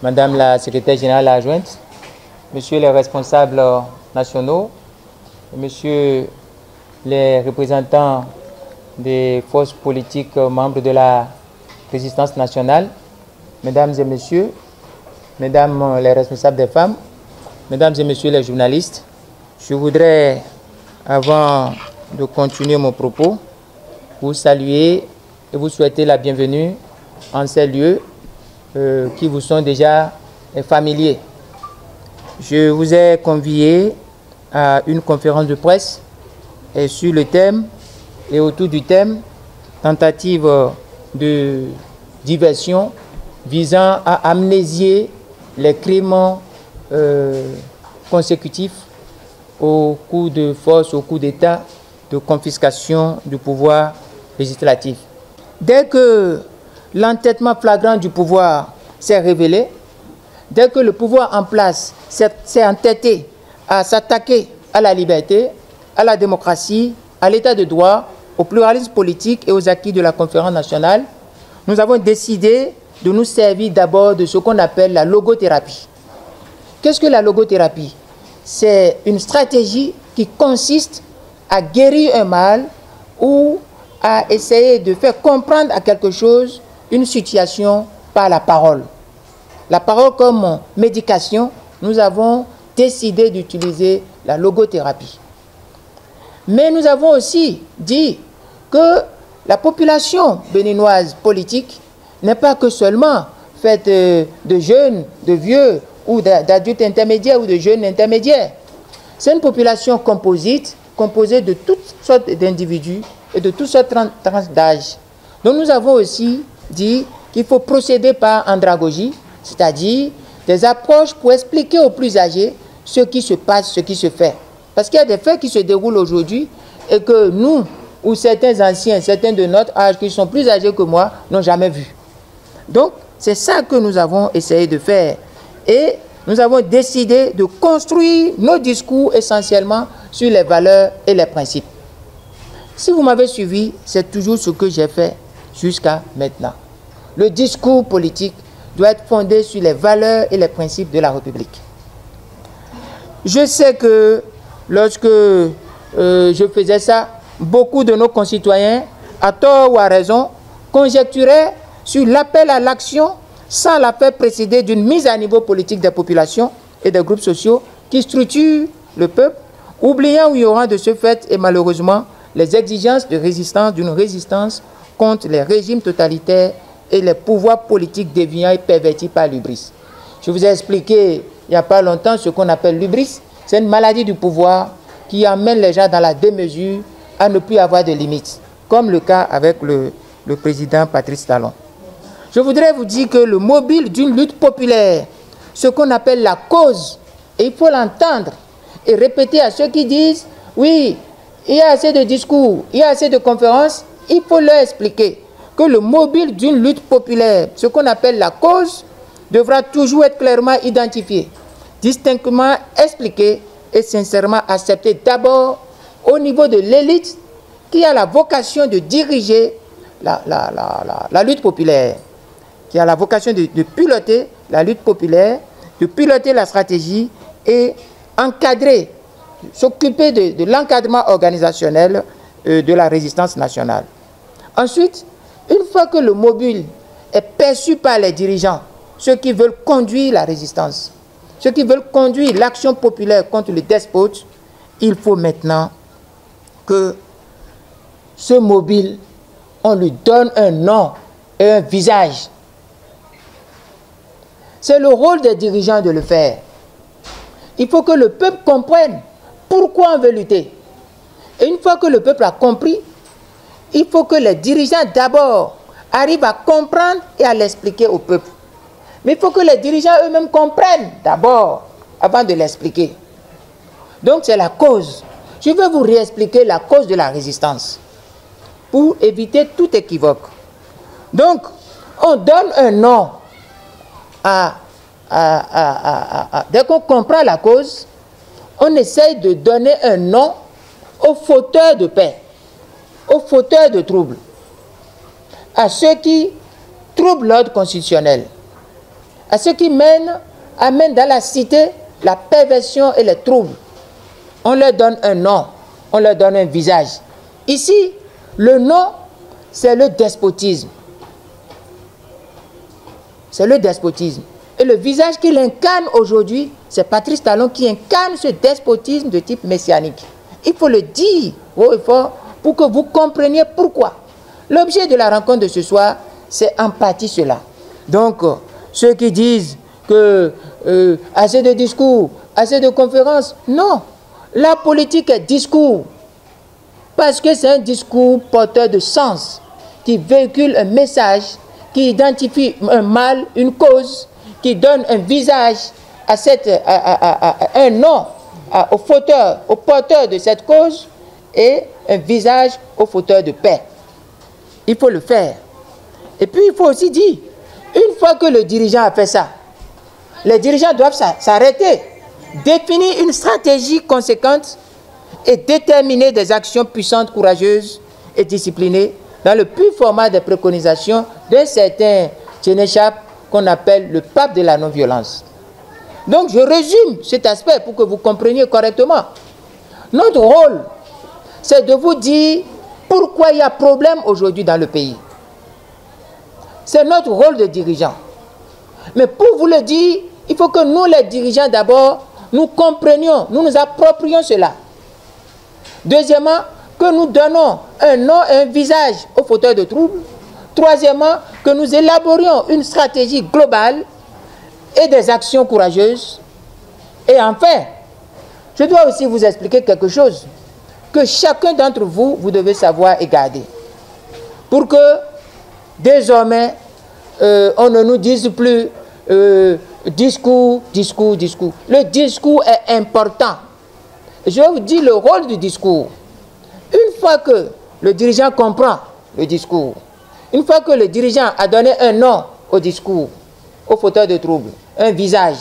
Madame la secrétaire générale adjointe, Monsieur les responsables nationaux, Monsieur les représentants des forces politiques membres de la résistance nationale, Mesdames et Messieurs, Mesdames les responsables des femmes, Mesdames et Messieurs les journalistes, je voudrais, avant de continuer mon propos, vous saluer et vous souhaiter la bienvenue en ces lieux qui vous sont déjà familiers. Je vous ai convié à une conférence de presse et sur le thème et autour du thème tentative de diversion visant à amnésier les crimes consécutifs au coup de force, au coup d'État de confiscation du pouvoir législatif. Dès que l'entêtement flagrant du pouvoir s'est révélé, dès que le pouvoir en place s'est entêté à s'attaquer à la liberté, à la démocratie, à l'état de droit, au pluralisme politique et aux acquis de la conférence nationale, nous avons décidé de nous servir d'abord de ce qu'on appelle la logothérapie. Qu'est-ce que la logothérapie? C'est une stratégie qui consiste à guérir un mal ou à essayer de faire comprendre à quelque chose une situation par la parole. La parole comme médication, nous avons décidé d'utiliser la logothérapie. Mais nous avons aussi dit que la population béninoise politique n'est pas que seulement faite de jeunes, de vieux, ou d'adultes intermédiaires ou de jeunes intermédiaires. C'est une population composite, composée de toutes sortes d'individus et de toutes sortes de tranches d'âge. Donc nous avons aussi dit qu'il faut procéder par andragogie, c'est-à-dire des approches pour expliquer aux plus âgés ce qui se passe, ce qui se fait. Parce qu'il y a des faits qui se déroulent aujourd'hui et que nous, ou certains anciens, certains de notre âge qui sont plus âgés que moi, n'ont jamais vu. Donc, c'est ça que nous avons essayé de faire. Et nous avons décidé de construire nos discours essentiellement sur les valeurs et les principes. Si vous m'avez suivi, c'est toujours ce que j'ai fait jusqu'à maintenant. Le discours politique doit être fondé sur les valeurs et les principes de la République. Je sais que lorsque je faisais ça, beaucoup de nos concitoyens, à tort ou à raison, conjecturaient sur l'appel à l'action sans la faire précéder d'une mise à niveau politique des populations et des groupes sociaux qui structurent le peuple, oubliant ou ignorant de ce fait et malheureusement les exigences de résistance d'une résistance contre les régimes totalitaires et les pouvoirs politiques déviants et pervertis par l'hubris. Je vous ai expliqué il n'y a pas longtemps ce qu'on appelle l'hubris. C'est une maladie du pouvoir qui amène les gens dans la démesure à ne plus avoir de limites, comme le cas avec le président Patrice Talon. Je voudrais vous dire que le mobile d'une lutte populaire, ce qu'on appelle la cause, et il faut l'entendre et répéter à ceux qui disent « oui, il y a assez de discours, il y a assez de conférences », il faut leur expliquer que le mobile d'une lutte populaire, ce qu'on appelle la cause, devra toujours être clairement identifié, distinctement expliqué et sincèrement accepté d'abord au niveau de l'élite qui a la vocation de diriger la lutte populaire, qui a la vocation de piloter la lutte populaire, de piloter la stratégie et encadrer, s'occuper de l'encadrement organisationnel de la résistance nationale. Ensuite, une fois que le mobile est perçu par les dirigeants, ceux qui veulent conduire la résistance, ceux qui veulent conduire l'action populaire contre le despote, il faut maintenant que ce mobile, on lui donne un nom et un visage. C'est le rôle des dirigeants de le faire. Il faut que le peuple comprenne pourquoi on veut lutter. Et une fois que le peuple a compris, il faut que les dirigeants d'abord arrivent à comprendre et à l'expliquer au peuple. Mais il faut que les dirigeants eux-mêmes comprennent d'abord avant de l'expliquer. Donc c'est la cause. Je vais vous réexpliquer la cause de la résistance pour éviter tout équivoque. Donc, on donne un nom dès qu'on comprend la cause, on essaye de donner un nom aux fauteurs de paix, aux fauteurs de troubles, à ceux qui troublent l'ordre constitutionnel, à ceux qui amènent dans la cité la perversion et les troubles. On leur donne un nom, on leur donne un visage. Ici, le nom, c'est le despotisme. C'est le despotisme. Et le visage qu'il incarne aujourd'hui, c'est Patrice Talon qui incarne ce despotisme de type messianique. Il faut le dire haut et fort pour que vous compreniez pourquoi. L'objet de la rencontre de ce soir, c'est en partie cela. Donc, ceux qui disent que assez de discours, assez de conférences, non. La politique est discours. Parce que c'est un discours porteur de sens, qui véhicule un message, qui identifie un mal, une cause, qui donne un visage à un nom au porteur de cette cause et un visage au fauteur de paix. Il faut le faire. Et puis il faut aussi dire, une fois que le dirigeant a fait ça, les dirigeants doivent s'arrêter, définir une stratégie conséquente et déterminer des actions puissantes, courageuses et disciplinées dans le pur format des préconisations d'un certain Tchénéchap qu'on appelle le pape de la non-violence. Donc je résume cet aspect pour que vous compreniez correctement. Notre rôle, c'est de vous dire pourquoi il y a problème aujourd'hui dans le pays. C'est notre rôle de dirigeant. Mais pour vous le dire, il faut que nous les dirigeants d'abord, nous comprenions, nous nous approprions cela. Deuxièmement, que nous donnons un nom et un visage aux fauteurs de troubles. Troisièmement, que nous élaborions une stratégie globale et des actions courageuses. Et enfin, je dois aussi vous expliquer quelque chose que chacun d'entre vous, vous devez savoir et garder. Pour que désormais, on ne nous dise plus discours, discours, discours. Le discours est important. Je vais vous dire le rôle du discours. Une fois que le dirigeant comprend le discours, une fois que le dirigeant a donné un nom au discours, au fauteur de troubles, un visage,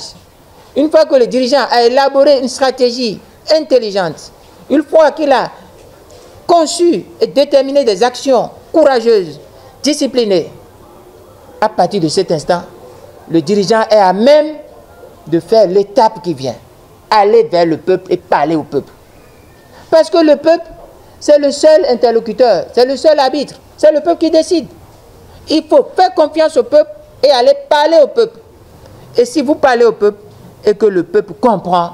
une fois que le dirigeant a élaboré une stratégie intelligente, une fois qu'il a conçu et déterminé des actions courageuses, disciplinées, à partir de cet instant, le dirigeant est à même de faire l'étape qui vient, aller vers le peuple et parler au peuple. Parce que le peuple, c'est le seul interlocuteur, c'est le seul arbitre, c'est le peuple qui décide. Il faut faire confiance au peuple et aller parler au peuple. Et si vous parlez au peuple et que le peuple comprend,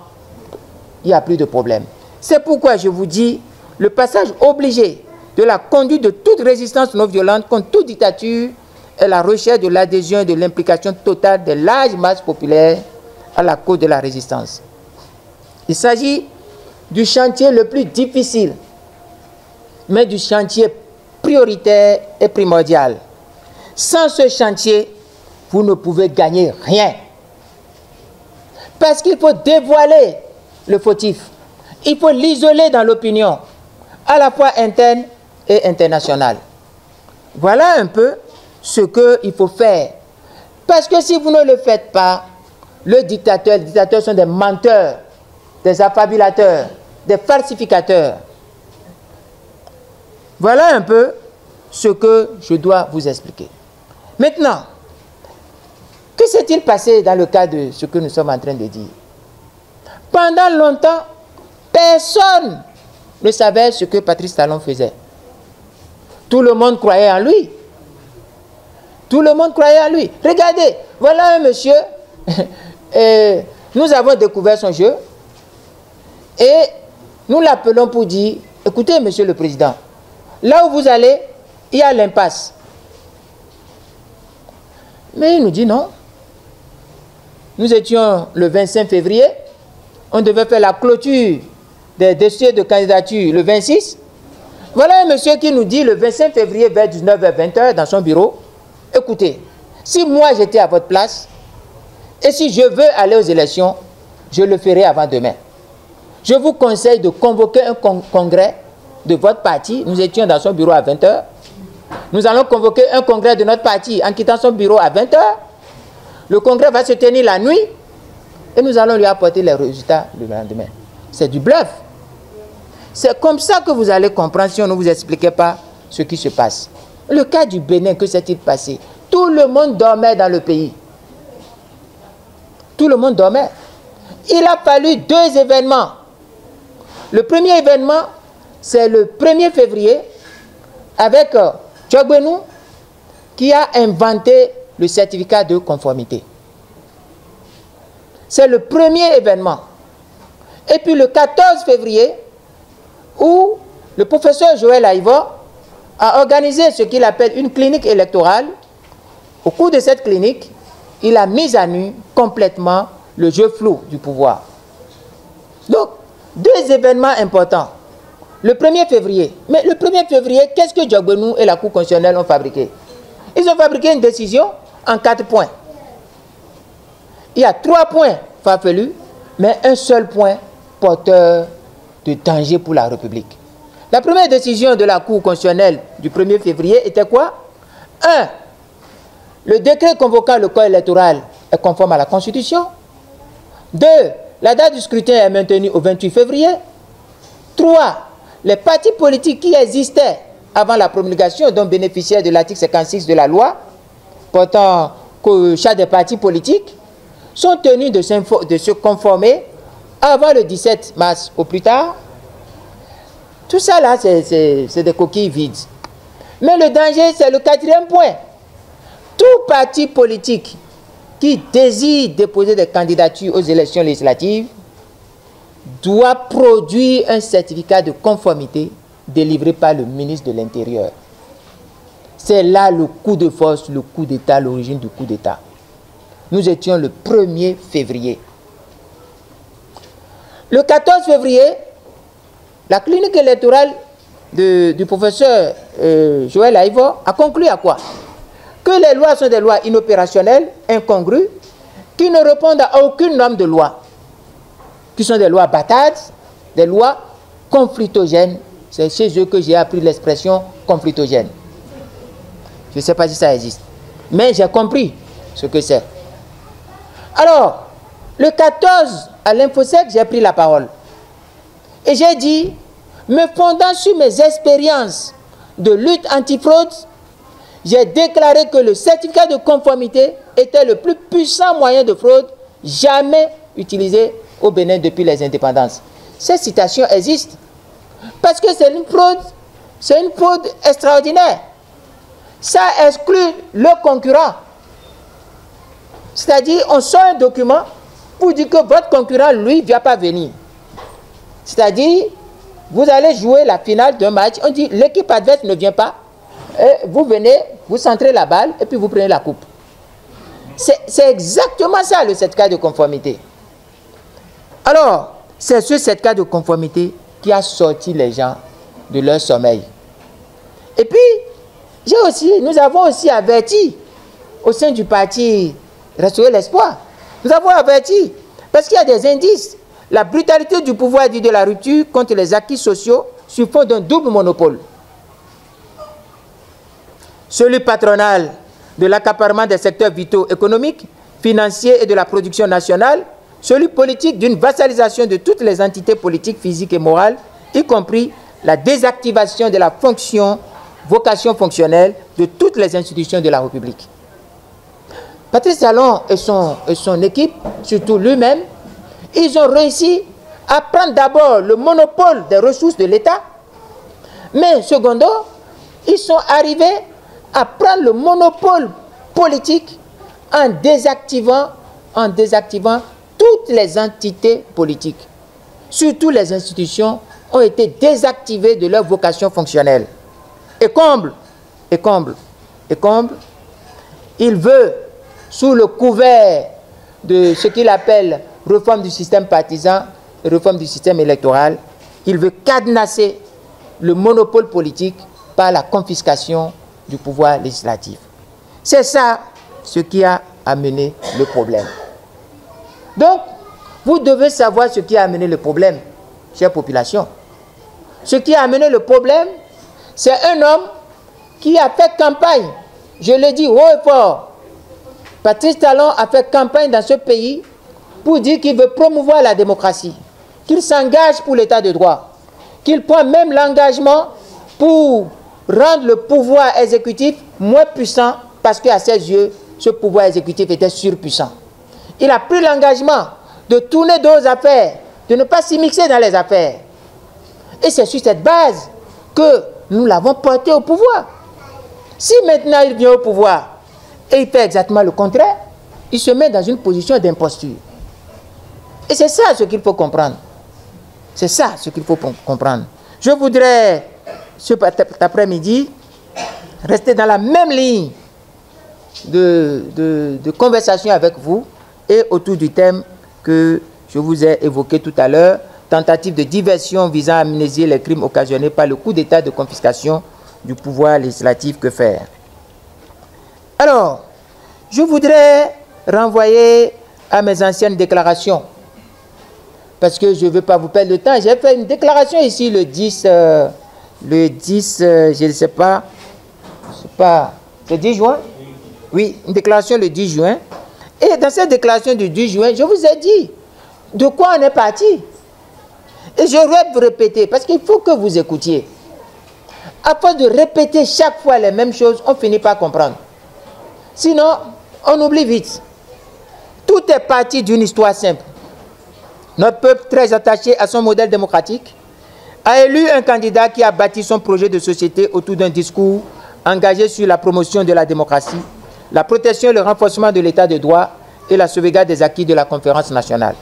il n'y a plus de problème. C'est pourquoi je vous dis, le passage obligé de la conduite de toute résistance non violente contre toute dictature est la recherche de l'adhésion et de l'implication totale des larges masses populaires à la cause de la résistance. Il s'agit du chantier le plus difficile, mais du chantier prioritaire et primordial. Sans ce chantier, vous ne pouvez gagner rien. Parce qu'il faut dévoiler le fautif. Il faut l'isoler dans l'opinion, à la fois interne et internationale. Voilà un peu ce qu'il faut faire. Parce que si vous ne le faites pas, les dictateurs sont des menteurs, des affabulateurs, des falsificateurs. Voilà un peu ce que je dois vous expliquer. Maintenant, que s'est-il passé dans le cas de ce que nous sommes en train de dire? Pendant longtemps, personne ne savait ce que Patrice Talon faisait. Tout le monde croyait en lui. Tout le monde croyait en lui. Regardez, voilà un monsieur, nous avons découvert son jeu et nous l'appelons pour dire, écoutez monsieur le président, là où vous allez, il y a l'impasse. Mais il nous dit non. Nous étions le 25 février, on devait faire la clôture des dossiers de candidature le 26. Voilà un monsieur qui nous dit le 25 février vers 19h-20h dans son bureau, écoutez, si moi j'étais à votre place, et si je veux aller aux élections, je le ferai avant demain. je vous conseille de convoquer un congrès de votre parti. Nous étions dans son bureau à 20 h. Nous allons convoquer un congrès de notre parti en quittant son bureau à 20 h. Le congrès va se tenir la nuit et nous allons lui apporter les résultats le lendemain. C'est du bluff. C'est comme ça que vous allez comprendre si on ne vous expliquait pas ce qui se passe. Le cas du Bénin, que s'est-il passé? Tout le monde dormait dans le pays. Tout le monde dormait. Il a fallu 2 événements. Le premier événement, c'est le 1er février, avec Djogbenou, qui a inventé le certificat de conformité. C'est le premier événement. Et puis le 14 février, où le professeur Joël Aïvo a organisé ce qu'il appelle une clinique électorale. Au cours de cette clinique, il a mis à nu complètement le jeu flou du pouvoir. Donc, 2 événements importants. Le 1er février. Mais le 1er février, qu'est-ce que Djogbenou et la Cour constitutionnelle ont fabriqué? Ils ont fabriqué une décision en 4 points. Il y a 3 points farfelus, mais un seul point porteur de danger pour la République. La première décision de la Cour constitutionnelle du 1er février était quoi? 1. Le décret convoquant le corps électoral est conforme à la Constitution. 2. La date du scrutin est maintenue au 28 février. 3. Les partis politiques qui existaient avant la promulgation, dont bénéficiaient de l'article 56 de la loi portant au chat des partis politiques, sont tenus de se conformer avant le 17 mars au plus tard. Tout ça là, c'est des coquilles vides. Mais le danger, c'est le 4e point. Tout parti politique qui désire déposer des candidatures aux élections législatives doit produire un certificat de conformité délivré par le ministre de l'Intérieur. C'est là le coup de force, le coup d'État, l'origine du coup d'État. Nous étions le 1er février. Le 14 février, la clinique électorale du professeur Joël Aïvo a conclu à quoi? Que les lois sont des lois inopérationnelles, incongrues, qui ne répondent à aucune norme de loi, qui sont des lois bâtardes, des lois conflictogènes. C'est chez eux que j'ai appris l'expression conflictogène. Je ne sais pas si ça existe, mais j'ai compris ce que c'est. Alors, le 14, à l'Infosec, j'ai pris la parole. Et j'ai dit, me fondant sur mes expériences de lutte antifraude, j'ai déclaré que le certificat de conformité était le plus puissant moyen de fraude jamais utilisé au Bénin depuis les indépendances. Cette citation existe parce que c'est une fraude extraordinaire. Ça exclut le concurrent. C'est-à-dire, on sort un document pour dire que votre concurrent, lui, ne vient pas venir. C'est-à-dire, vous allez jouer la finale d'un match, on dit l'équipe adverse ne vient pas, et vous venez, vous centrez la balle et puis vous prenez la coupe. C'est exactement ça le certificat de conformité. Alors, c'est ce certificat de conformité qui a sorti les gens de leur sommeil. Et puis, nous avons aussi averti au sein du parti Restaurer l'espoir. Nous avons averti parce qu'il y a des indices. La brutalité du pouvoir dit de la rupture contre les acquis sociaux sur fond d'un double monopole. Celui patronal de l'accaparement des secteurs vitaux économiques, financiers et de la production nationale, celui politique d'une vassalisation de toutes les entités politiques, physiques et morales, y compris la désactivation de la vocation fonctionnelle de toutes les institutions de la République. Patrice Talon et son équipe, surtout lui-même, ils ont réussi à prendre d'abord le monopole des ressources de l'État, mais secondo, ils sont arrivés à prendre le monopole politique en désactivant toutes les entités politiques. Surtout les institutions ont été désactivées de leur vocation fonctionnelle. Et comble, il veut, sous le couvert de ce qu'il appelle réforme du système partisan, réforme du système électoral, il veut cadenasser le monopole politique par la confiscation du pouvoir législatif. C'est ça ce qui a amené le problème. Donc, vous devez savoir ce qui a amené le problème. chère population. Ce qui a amené le problème, c'est un homme qui a fait campagne, je le dis haut et fort. Patrice Talon a fait campagne dans ce pays pour dire qu'il veut promouvoir la démocratie, qu'il s'engage pour l'état de droit, qu'il prend même l'engagement pour rendre le pouvoir exécutif moins puissant parce qu'à ses yeux, ce pouvoir exécutif était surpuissant. Il a pris l'engagement de tourner d'autres affaires, de ne pas s'immiscer dans les affaires. Et c'est sur cette base que nous l'avons porté au pouvoir. Si maintenant il vient au pouvoir et il fait exactement le contraire, il se met dans une position d'imposture. Et c'est ça ce qu'il faut comprendre. C'est ça ce qu'il faut comprendre. Je voudrais, cet après-midi, rester dans la même ligne de conversation avec vous et autour du thème que je vous ai évoqué tout à l'heure, tentative de diversion visant à amnésier les crimes occasionnés par le coup d'état de confiscation du pouvoir législatif. Que faire? Alors, je voudrais renvoyer à mes anciennes déclarations, parce que je ne veux pas vous perdre le temps. J'ai fait une déclaration ici le 10, je ne sais pas, c'est 10 juin? Oui, une déclaration le 10 juin. Et dans cette déclaration du 10 juin, je vous ai dit de quoi on est parti. Et je vais vous répéter, parce qu'il faut que vous écoutiez. À force de répéter chaque fois les mêmes choses, on finit par comprendre. Sinon, on oublie vite. Tout est parti d'une histoire simple. Notre peuple, très attaché à son modèle démocratique, a élu un candidat qui a bâti son projet de société autour d'un discours engagé sur la promotion de la démocratie, la protection et le renforcement de l'état de droit et la sauvegarde des acquis de la conférence nationale.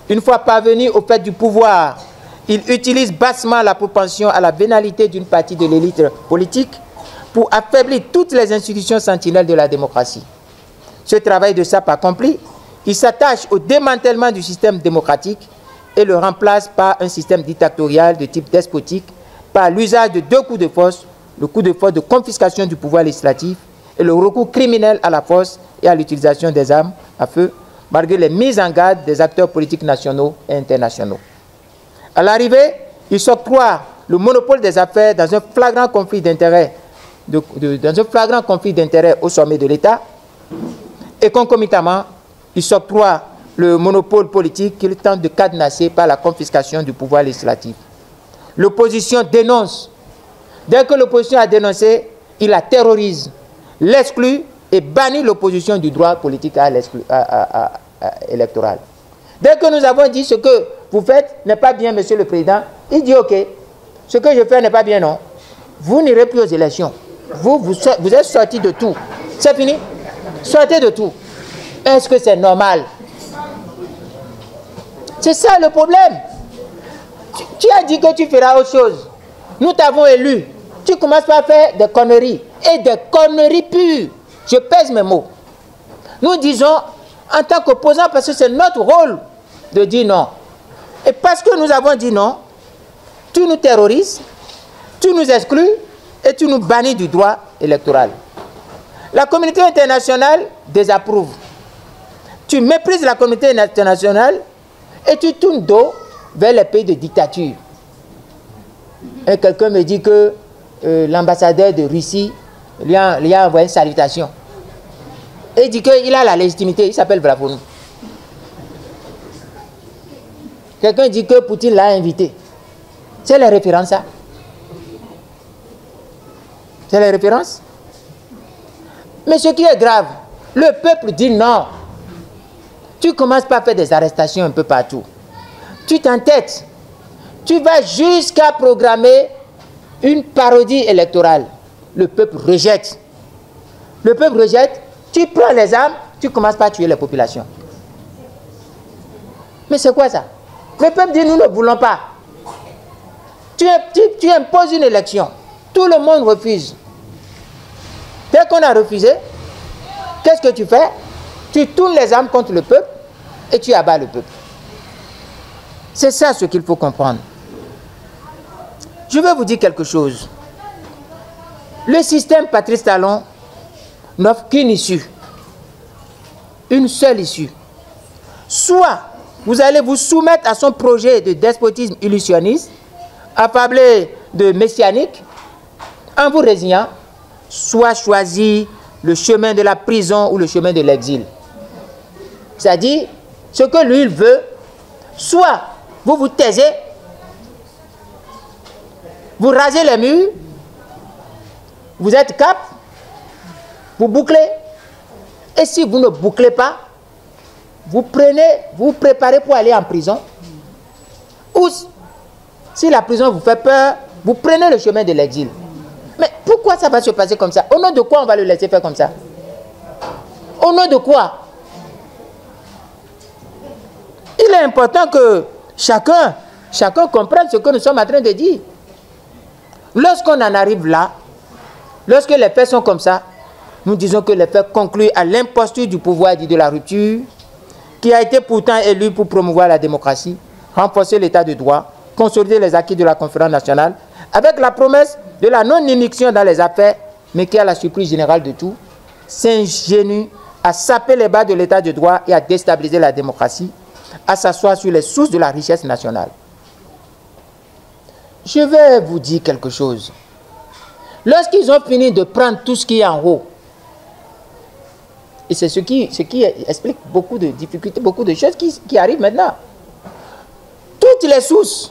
Une fois parvenu au fait du pouvoir, il utilise bassement la propension à la vénalité d'une partie de l'élite politique pour affaiblir toutes les institutions sentinelles de la démocratie. Ce travail de sape accompli, il s'attache au démantèlement du système démocratique et le remplace par un système dictatorial de type despotique, par l'usage de deux coups de force, le coup de force de confiscation du pouvoir législatif et le recours criminel à la force et à l'utilisation des armes à feu, malgré les mises en garde des acteurs politiques nationaux et internationaux. À l'arrivée, il s'octroie le monopole des affaires dans un flagrant conflit d'intérêts au sommet de l'État et concomitamment, il s'octroie le monopole politique qu'il tente de cadenasser par la confiscation du pouvoir législatif. L'opposition dénonce. Dès que l'opposition a dénoncé, il la terrorise, l'exclut et bannit l'opposition du droit politique électoral. Dès que nous avons dit ce que vous faites n'est pas bien, Monsieur le Président, il dit ok, ce que je fais n'est pas bien, non. Vous n'irez plus aux élections. Vous êtes sortis de tout. C'est fini. Sortez de tout. Est-ce que c'est normal? C'est ça le problème. Tu as dit que tu feras autre chose. Nous t'avons élu. Tu commences par faire des conneries. Et des conneries pures. Je pèse mes mots. Nous disons, en tant qu'opposants, parce que c'est notre rôle de dire non. Et parce que nous avons dit non, tu nous terrorises, tu nous exclus et tu nous bannis du droit électoral. La communauté internationale désapprouve. Tu méprises la communauté internationale et tu tournes dos vers les pays de dictature. Et quelqu'un me dit que l'ambassadeur de Russie lui a envoyé une salutation. Et il dit qu'il a la légitimité, il s'appelle Bravonou. Quelqu'un dit que Poutine l'a invité. C'est les références, ça. C'est les références. Mais ce qui est grave, le peuple dit non. Tu commences par faire des arrestations un peu partout. Tu t'entêtes. Tu vas jusqu'à programmer une parodie électorale. Le peuple rejette. Le peuple rejette. Tu prends les armes, tu commences par tuer les populations. Mais c'est quoi ça? Le peuple dit nous ne voulons pas. Tu imposes une élection. Tout le monde refuse. Dès qu'on a refusé, qu'est-ce que tu fais? Tu tournes les armes contre le peuple et tu abats le peuple. C'est ça ce qu'il faut comprendre. Je vais vous dire quelque chose. Le système Patrice Talon n'offre qu'une issue. Une seule issue. Soit vous allez vous soumettre à son projet de despotisme illusionniste, affablé de messianique, en vous résignant, soit choisi le chemin de la prison ou le chemin de l'exil. C'est-à-dire, ce que lui il veut, soit vous vous taisez, vous rasez les murs, vous êtes cap, vous bouclez, et si vous ne bouclez pas, vous vous préparez pour aller en prison, ou si la prison vous fait peur, vous prenez le chemin de l'exil. Mais pourquoi ça va se passer comme ça? Au nom de quoi on va le laisser faire comme ça? Au nom de quoi? Il est important que chacun comprenne ce que nous sommes en train de dire. Lorsqu'on en arrive là, lorsque les faits sont comme ça, nous disons que les faits concluent à l'imposture du pouvoir dit de la rupture, qui a été pourtant élu pour promouvoir la démocratie, renforcer l'état de droit, consolider les acquis de la conférence nationale, avec la promesse de la non-immixtion dans les affaires, mais qui, à la surprise générale de tout, s'ingénue à saper les bas de l'état de droit et à déstabiliser la démocratie, à s'asseoir sur les sources de la richesse nationale. Je vais vous dire quelque chose. Lorsqu'ils ont fini de prendre tout ce qui est en haut, et c'est ce qui explique beaucoup de difficultés, beaucoup de choses qui arrivent maintenant. Toutes les sources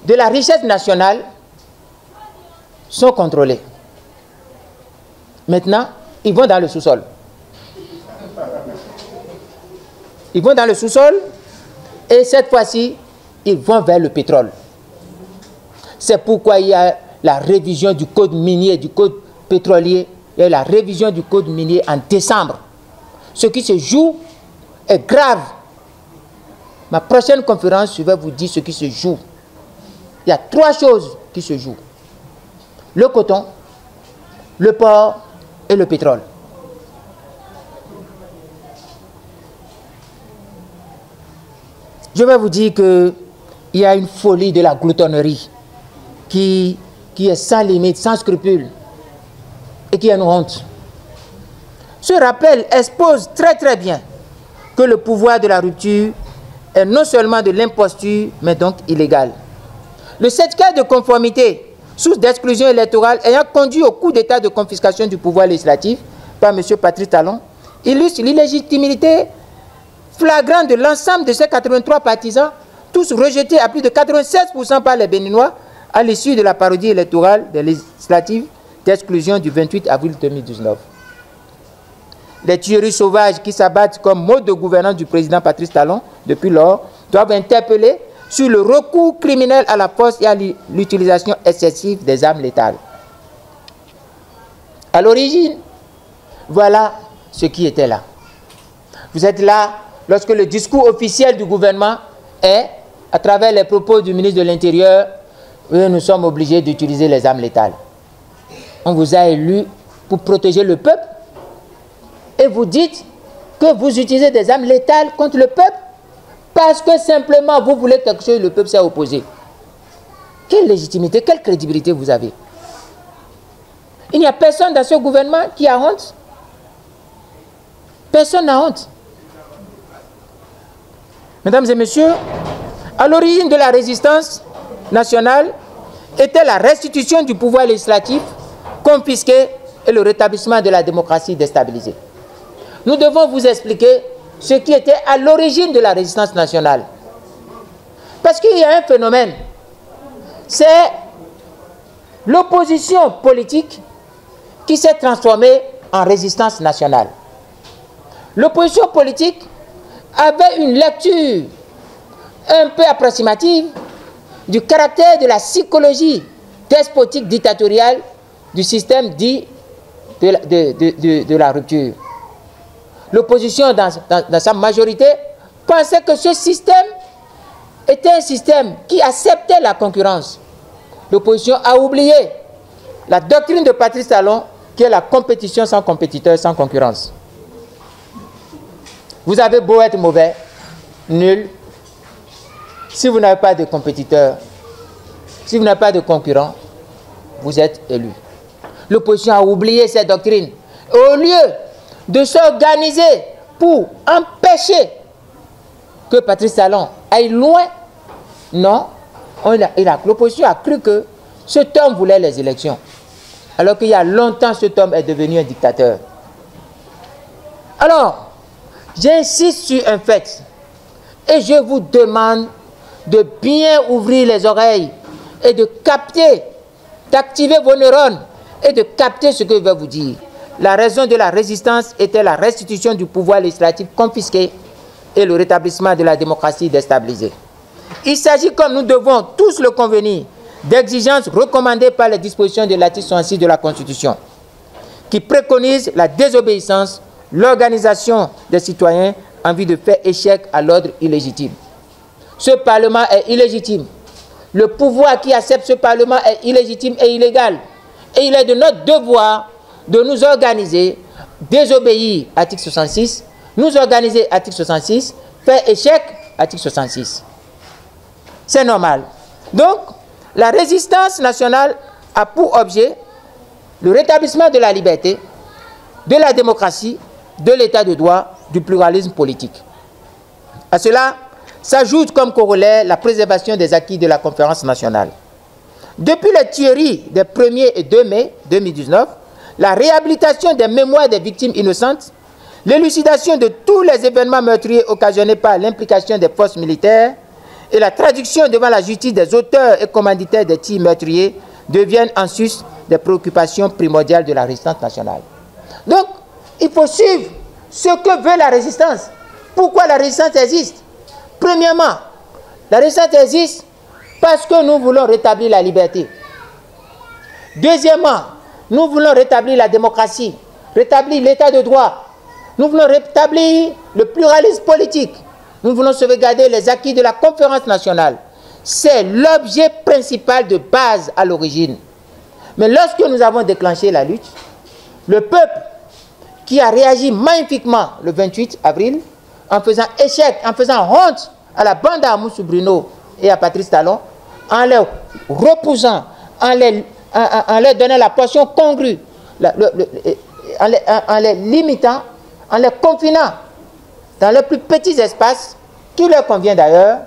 de la richesse nationale sont contrôlées. Maintenant, ils vont dans le sous-sol. Ils vont dans le sous-sol et cette fois-ci, ils vont vers le pétrole. C'est pourquoi il y a la révision du code minier, du code pétrolier. Il y a la révision du code minier en décembre. Ce qui se joue est grave. Ma prochaine conférence, je vais vous dire ce qui se joue. Il y a 3 choses qui se jouent. Le coton, le porc et le pétrole. Je vais vous dire qu'il y a une folie de la gloutonnerie qui est sans limite, sans scrupule et qui est une honte. Ce rappel expose très très bien que le pouvoir de la rupture est non seulement de l'imposture, mais donc illégal. Le certificat de conformité, source d'exclusion électorale ayant conduit au coup d'état de confiscation du pouvoir législatif par M. Patrice Talon, illustre l'illégitimité flagrante de l'ensemble de ces 83 partisans, tous rejetés à plus de 96% par les Béninois à l'issue de la parodie électorale des législatives d'exclusion du 28 avril 2019. Les tueries sauvages qui s'abattent comme mode de gouvernance du président Patrice Talon depuis lors doivent interpeller sur le recours criminel à la force et à l'utilisation excessive des armes létales. À l'origine, voilà ce qui était là. Vous êtes là lorsque le discours officiel du gouvernement est, à travers les propos du ministre de l'Intérieur, oui, nous sommes obligés d'utiliser les armes létales. On vous a élu pour protéger le peuple et vous dites que vous utilisez des armes létales contre le peuple parce que simplement vous voulez quelque chose et le peuple s'est opposé. Quelle légitimité, quelle crédibilité vous avez? Il n'y a personne dans ce gouvernement qui a honte. Personne n'a honte. Mesdames et messieurs, à l'origine de la résistance nationale était la restitution du pouvoir législatif confisqué et le rétablissement de la démocratie déstabilisée. Nous devons vous expliquer ce qui était à l'origine de la résistance nationale. Parce qu'il y a un phénomène, c'est l'opposition politique qui s'est transformée en résistance nationale. L'opposition politique avait une lecture un peu approximative du caractère de la psychologie despotique dictatoriale du système dit de la rupture. L'opposition dans sa majorité pensait que ce système était un système qui acceptait la concurrence. L'opposition a oublié la doctrine de Patrice Talon qui est la compétition sans compétiteur, sans concurrence. Vous avez beau être mauvais, nul, si vous n'avez pas de compétiteur, si vous n'avez pas de concurrent, vous êtes élu. L'opposition a oublié cette doctrine. Au lieu de s'organiser pour empêcher que Patrice Talon aille loin. Non, l'opposition a cru que cet homme voulait les élections. Alors qu'il y a longtemps, cet homme est devenu un dictateur. Alors, j'insiste sur un fait. Et je vous demande de bien ouvrir les oreilles et de capter, d'activer vos neurones et de capter ce que je vais vous dire. La raison de la résistance était la restitution du pouvoir législatif confisqué et le rétablissement de la démocratie déstabilisée. Il s'agit, comme nous devons tous le convenir, d'exigences recommandées par les dispositions de l'article 66 de la Constitution, qui préconisent la désobéissance, l'organisation des citoyens en vue de faire échec à l'ordre illégitime. Ce Parlement est illégitime. Le pouvoir qui accepte ce Parlement est illégitime et illégal. Et il est de notre devoir de nous organiser, désobéir, article 66, nous organiser, article 66, faire échec, article 66. C'est normal. Donc, la résistance nationale a pour objet le rétablissement de la liberté, de la démocratie, de l'état de droit, du pluralisme politique. À cela s'ajoute comme corollaire la préservation des acquis de la conférence nationale. Depuis les tueries des 1er et 2 mai 2019, la réhabilitation des mémoires des victimes innocentes, l'élucidation de tous les événements meurtriers occasionnés par l'implication des forces militaires et la traduction devant la justice des auteurs et commanditaires des tirs meurtriers deviennent en sus des préoccupations primordiales de la résistance nationale. Donc, il faut suivre ce que veut la résistance. Pourquoi la résistance existe? Premièrement, la résistance existe parce que nous voulons rétablir la liberté. Deuxièmement, nous voulons rétablir la démocratie, rétablir l'état de droit. Nous voulons rétablir le pluralisme politique. Nous voulons sauvegarder les acquis de la conférence nationale. C'est l'objet principal de base à l'origine. Mais lorsque nous avons déclenché la lutte, le peuple qui a réagi magnifiquement le 28 avril, en faisant échec, en faisant honte à la bande à Moussou Bruno et à Patrice Talon, en les repoussant, en leur donnant la portion congrue, en les limitant, en les confinant dans les plus petits espaces, qui leur convient d'ailleurs,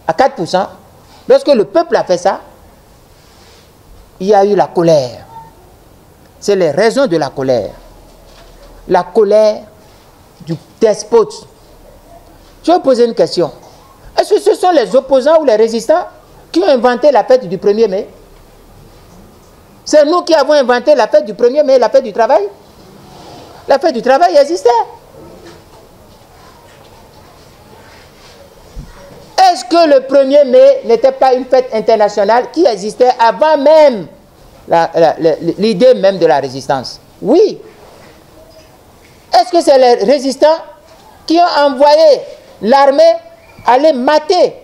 à 4%, lorsque le peuple a fait ça, il y a eu la colère. C'est les raisons de la colère. La colère du despote. Je vais poser une question. Est-ce que ce sont les opposants ou les résistants qui ont inventé la fête du 1er mai? C'est nous qui avons inventé la fête du 1er mai, la fête du travail. La fête du travail existait. Est-ce que le 1er mai n'était pas une fête internationale qui existait avant même l'idée même de la résistance? Oui. Est-ce que c'est les résistants qui ont envoyé l'armée aller mater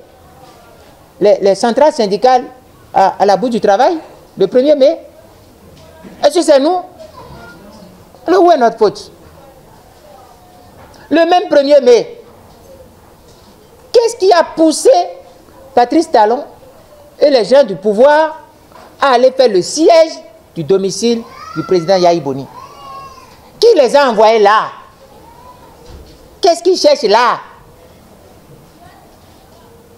les centrales syndicales à la bout du travail le 1er mai? Est-ce que c'est nous? Alors où est notre faute? Le même 1er mai, qu'est-ce qui a poussé Patrice Talon et les gens du pouvoir à aller faire le siège du domicile du président Yahi Boni? Qui les a envoyés là? Qu'est-ce qu'ils cherchent là?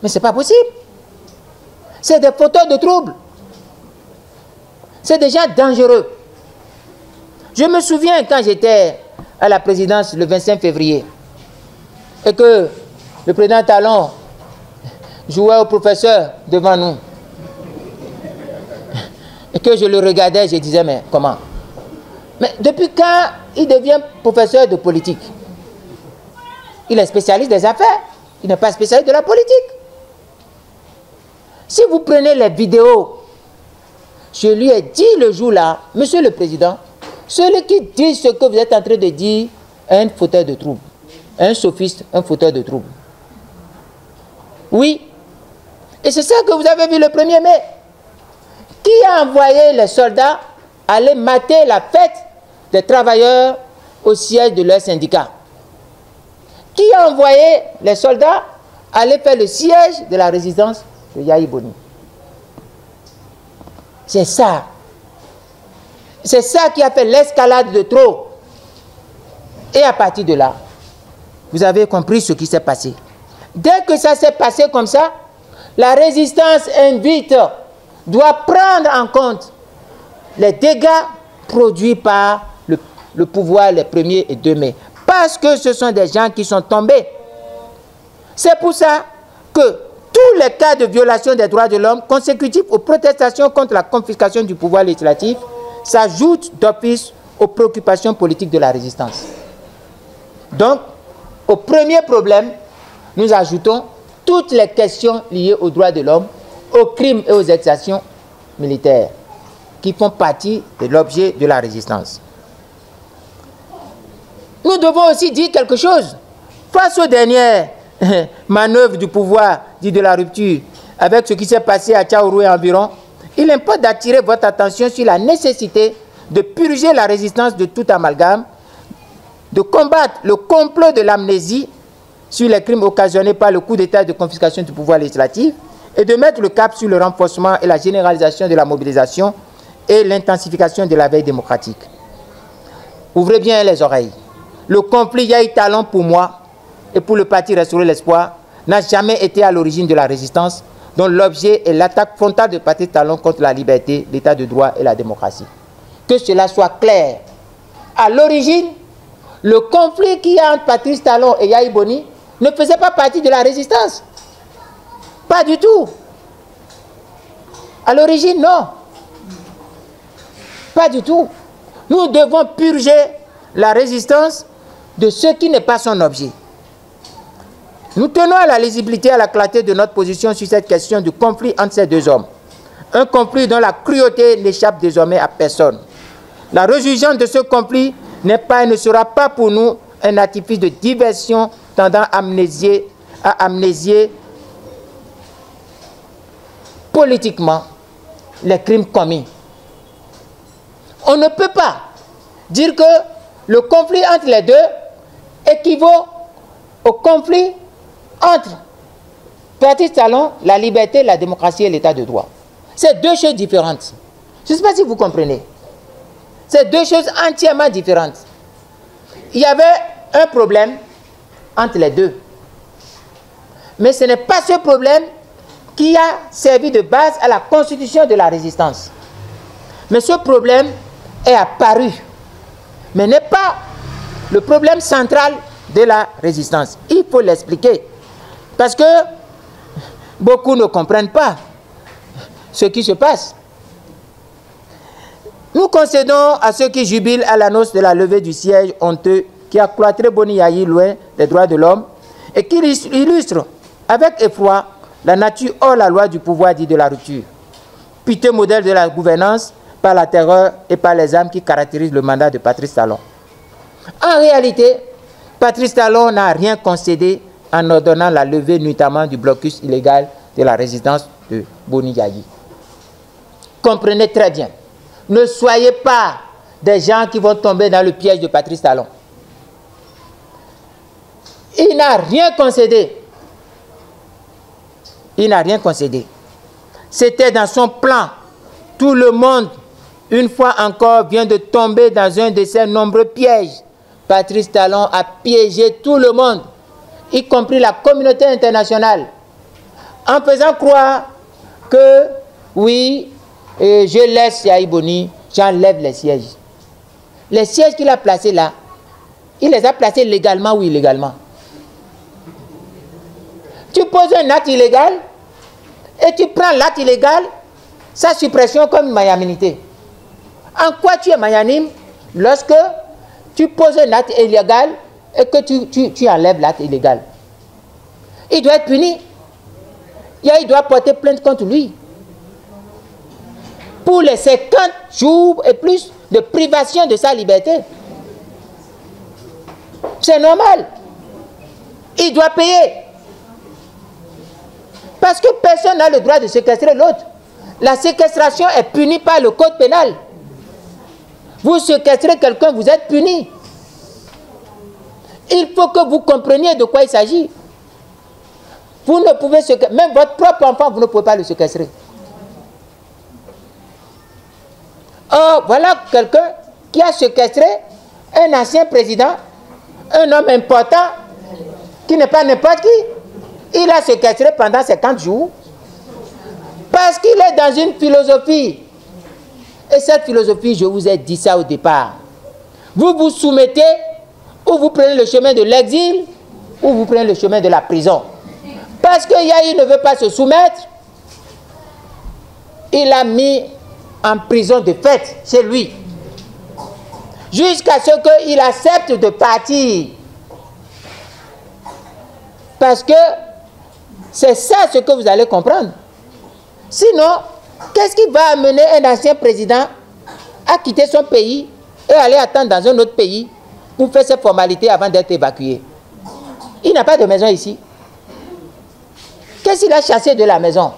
Mais ce n'est pas possible. C'est des fauteurs de troubles. C'est des gens dangereux. Je me souviens quand j'étais à la présidence le 25 février et que le président Talon jouait au professeur devant nous et que je le regardais, je disais mais comment? Mais depuis quand il devient professeur de politique? Il est spécialiste des affaires, il n'est pas spécialiste de la politique. Si vous prenez les vidéos, je lui ai dit le jour-là, monsieur le président, celui qui dit ce que vous êtes en train de dire est un fauteur de trouble, un sophiste, un fauteur de trouble. Oui, et c'est ça que vous avez vu le 1er mai. Qui a envoyé les soldats aller mater la fête des travailleurs au siège de leur syndicat? Qui a envoyé les soldats aller faire le siège de la résidence de Yahi Boni? C'est ça. C'est ça qui a fait l'escalade de trop. Et à partir de là, vous avez compris ce qui s'est passé. Dès que ça s'est passé comme ça, la résistance doit prendre en compte les dégâts produits par le pouvoir les 1er et 2 mai. Parce que ce sont des gens qui sont tombés. C'est pour ça que tous les cas de violation des droits de l'homme consécutifs aux protestations contre la confiscation du pouvoir législatif s'ajoutent d'office aux préoccupations politiques de la résistance. Donc, au premier problème, nous ajoutons toutes les questions liées aux droits de l'homme, aux crimes et aux exactions militaires qui font partie de l'objet de la résistance. Nous devons aussi dire quelque chose face aux dernières manœuvres du pouvoir dit de la rupture avec ce qui s'est passé à Tchaourou et environ. Il importe d'attirer votre attention sur la nécessité de purger la résistance de tout amalgame, de combattre le complot de l'amnésie sur les crimes occasionnés par le coup d'État de confiscation du pouvoir législatif et de mettre le cap sur le renforcement et la généralisation de la mobilisation et l'intensification de la veille démocratique. Ouvrez bien les oreilles. Le conflit Yahi Talon pour moi et pour le parti Restaurer l'Espoir n'a jamais été à l'origine de la résistance dont l'objet est l'attaque frontale de Patrice Talon contre la liberté, l'état de droit et la démocratie. Que cela soit clair. À l'origine, le conflit qu'il y a entre Patrice Talon et Yahi Boni ne faisait pas partie de la résistance. Pas du tout. À l'origine, non. Pas du tout. Nous devons purger la résistance de ce qui n'est pas son objet. Nous tenons à la lisibilité et à la clarté de notre position sur cette question du conflit entre ces deux hommes. Un conflit dont la cruauté n'échappe désormais à personne. La résurgence de ce conflit n'est pas et ne sera pas pour nous un artifice de diversion tendant à amnésier politiquement les crimes commis. On ne peut pas dire que le conflit entre les deux équivaut au conflit entre Patrice Talon, la liberté, la démocratie et l'état de droit. C'est deux choses différentes. Je ne sais pas si vous comprenez. C'est deux choses entièrement différentes. Il y avait un problème entre les deux. Mais ce n'est pas ce problème qui a servi de base à la constitution de la résistance. Mais ce problème est apparu, mais n'est pas le problème central de la résistance. Il faut l'expliquer. Parce que beaucoup ne comprennent pas ce qui se passe. Nous concédons à ceux qui jubilent à l'annonce de la levée du siège honteux qui a cloîtré Boni Yahi loin des droits de l'homme et qui illustre avec effroi la nature hors la loi du pouvoir dit de la rupture. Piteux modèle de la gouvernance par la terreur et par les armes qui caractérisent le mandat de Patrice Talon. En réalité, Patrice Talon n'a rien concédé en ordonnant la levée notamment du blocus illégal de la résidence de Boni Yahi. Comprenez très bien. Ne soyez pas des gens qui vont tomber dans le piège de Patrice Talon. Il n'a rien concédé. Il n'a rien concédé. C'était dans son plan. Tout le monde, une fois encore, vient de tomber dans un de ces nombreux pièges. Patrice Talon a piégé tout le monde, y compris la communauté internationale, en faisant croire que, oui, je laisse Yahi Boni, j'enlève les sièges. Les sièges qu'il a placés là, il les a placés légalement ou illégalement. Tu poses un acte illégal et tu prends l'acte illégal, sa suppression comme une magnanimité. En quoi tu es magnanime lorsque tu poses un acte illégal et que tu enlèves l'acte illégal? Il doit être puni. Il doit porter plainte contre lui. Pour les 50 jours et plus de privation de sa liberté. C'est normal. Il doit payer. Parce que personne n'a le droit de séquestrer l'autre. La séquestration est punie par le code pénal. Vous séquestrez quelqu'un, vous êtes puni. Il faut que vous compreniez de quoi il s'agit. Vous ne pouvez séquestrer, même votre propre enfant, vous ne pouvez pas le séquestrer. Or, voilà quelqu'un qui a séquestré un ancien président, un homme important, qui n'est pas n'importe qui. Il a séquestré pendant 50 jours parce qu'il est dans une philosophie. Et cette philosophie, je vous ai dit ça au départ. Vous vous soumettez, ou vous prenez le chemin de l'exil, ou vous prenez le chemin de la prison. Parce que Yahi ne veut pas se soumettre, il a mis en prison de fait chez lui. Jusqu'à ce qu'il accepte de partir. Parce que c'est ça ce que vous allez comprendre. Sinon, qu'est-ce qui va amener un ancien président à quitter son pays et aller attendre dans un autre pays pour faire ses formalités avant d'être évacué? Il n'a pas de maison ici. Qu'est-ce qu'il a chassé de la maison?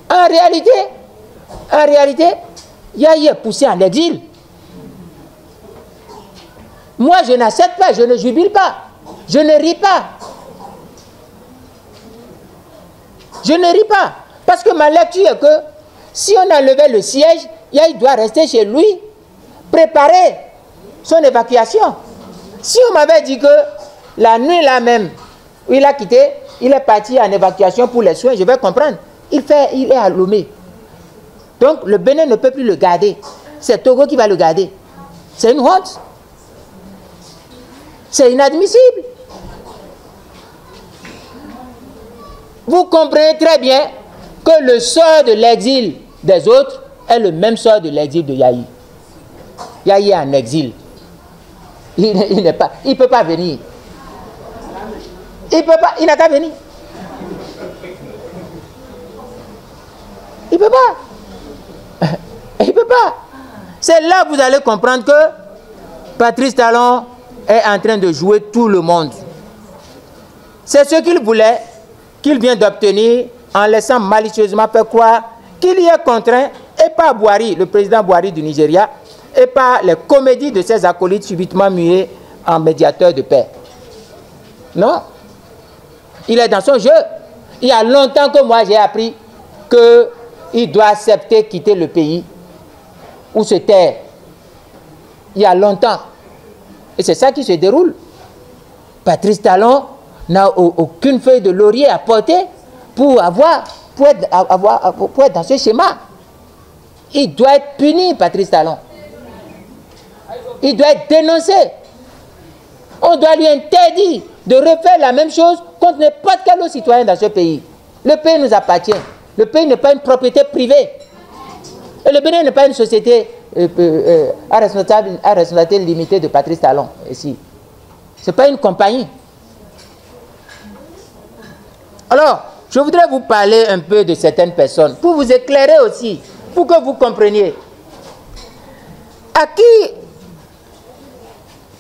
En réalité, Yahi est poussé en exil. Moi, je n'accepte pas, je ne jubile pas, je ne ris pas. Je ne ris pas, parce que ma lecture est que si on enlevait le siège, Yahi doit rester chez lui, préparer son évacuation. Si on m'avait dit que la nuit là même, où il a quitté, il est parti en évacuation pour les soins, je vais comprendre. Il est à Lomé. Donc le Bénin ne peut plus le garder. C'est Togo qui va le garder. C'est une honte. C'est inadmissible. Vous comprenez très bien que le sort de l'exil des autres est le même sort de l'exil de Yahi. Yahi est en exil. Il ne peut pas venir. Il n'a qu'à venir. Il ne peut pas. Il ne peut pas. C'est là que vous allez comprendre que Patrice Talon est en train de jouer tout le monde. C'est ce qu'il voulait, qu'il vient d'obtenir en laissant malicieusement faire croire qu'il y est contraint, et par Buhari, le président Buhari du Nigeria, et par les comédies de ses acolytes subitement mués en médiateurs de paix. Non. Il est dans son jeu. Il y a longtemps que moi j'ai appris qu'il doit accepter quitter le pays ou se taire. Il y a longtemps. Et c'est ça qui se déroule. Patrice Talon n'a aucune feuille de laurier à porter pour être dans ce schéma. Il doit être puni, Patrice Talon. Il doit être dénoncé. On doit lui interdire de refaire la même chose contre n'importe quel autre citoyen dans ce pays. Le pays nous appartient. Le pays n'est pas une propriété privée. Et le Bénin n'est pas une société à responsabilité limitée de Patrice Talon. Ici. Ce n'est pas une compagnie. Alors, je voudrais vous parler un peu de certaines personnes, pour vous éclairer aussi, pour que vous compreniez. À qui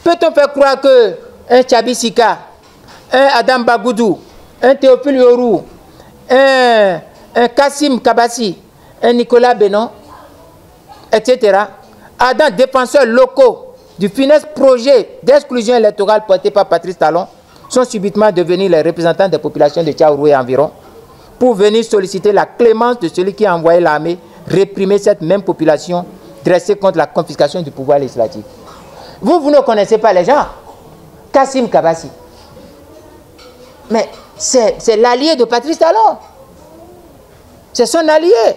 peut-on faire croire qu'un Tchabi Sika, un Adam Bagoudou, un Théophile Yorou, un Kassim Kabassi, un Nicolas Benon, etc., ardents défenseurs locaux du funeste projet d'exclusion électorale porté par Patrice Talon, sont subitement devenus les représentants des populations de Tchaourou et environ, pour venir solliciter la clémence de celui qui a envoyé l'armée réprimer cette même population dressée contre la confiscation du pouvoir législatif. Vous ne connaissez pas les gens. Kassim Kabassi. Mais c'est l'allié de Patrice Talon. C'est son allié.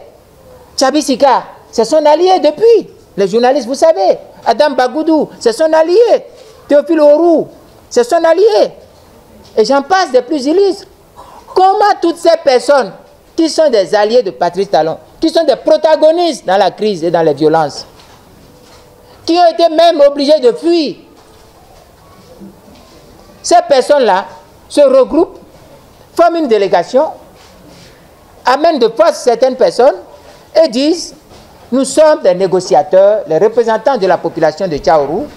Tchabi Sika, c'est son allié depuis. Les journalistes, vous savez. Adam Bagoudou, c'est son allié. Théophile Orou, c'est son allié. Et j'en passe des plus illustres. Comment toutes ces personnes qui sont des alliés de Patrice Talon, qui sont des protagonistes dans la crise et dans les violences, qui ont été même obligés de fuir, ces personnes-là se regroupent, forment une délégation, amènent de force certaines personnes et disent: nous sommes des négociateurs, les représentants de la population de Tchaourou,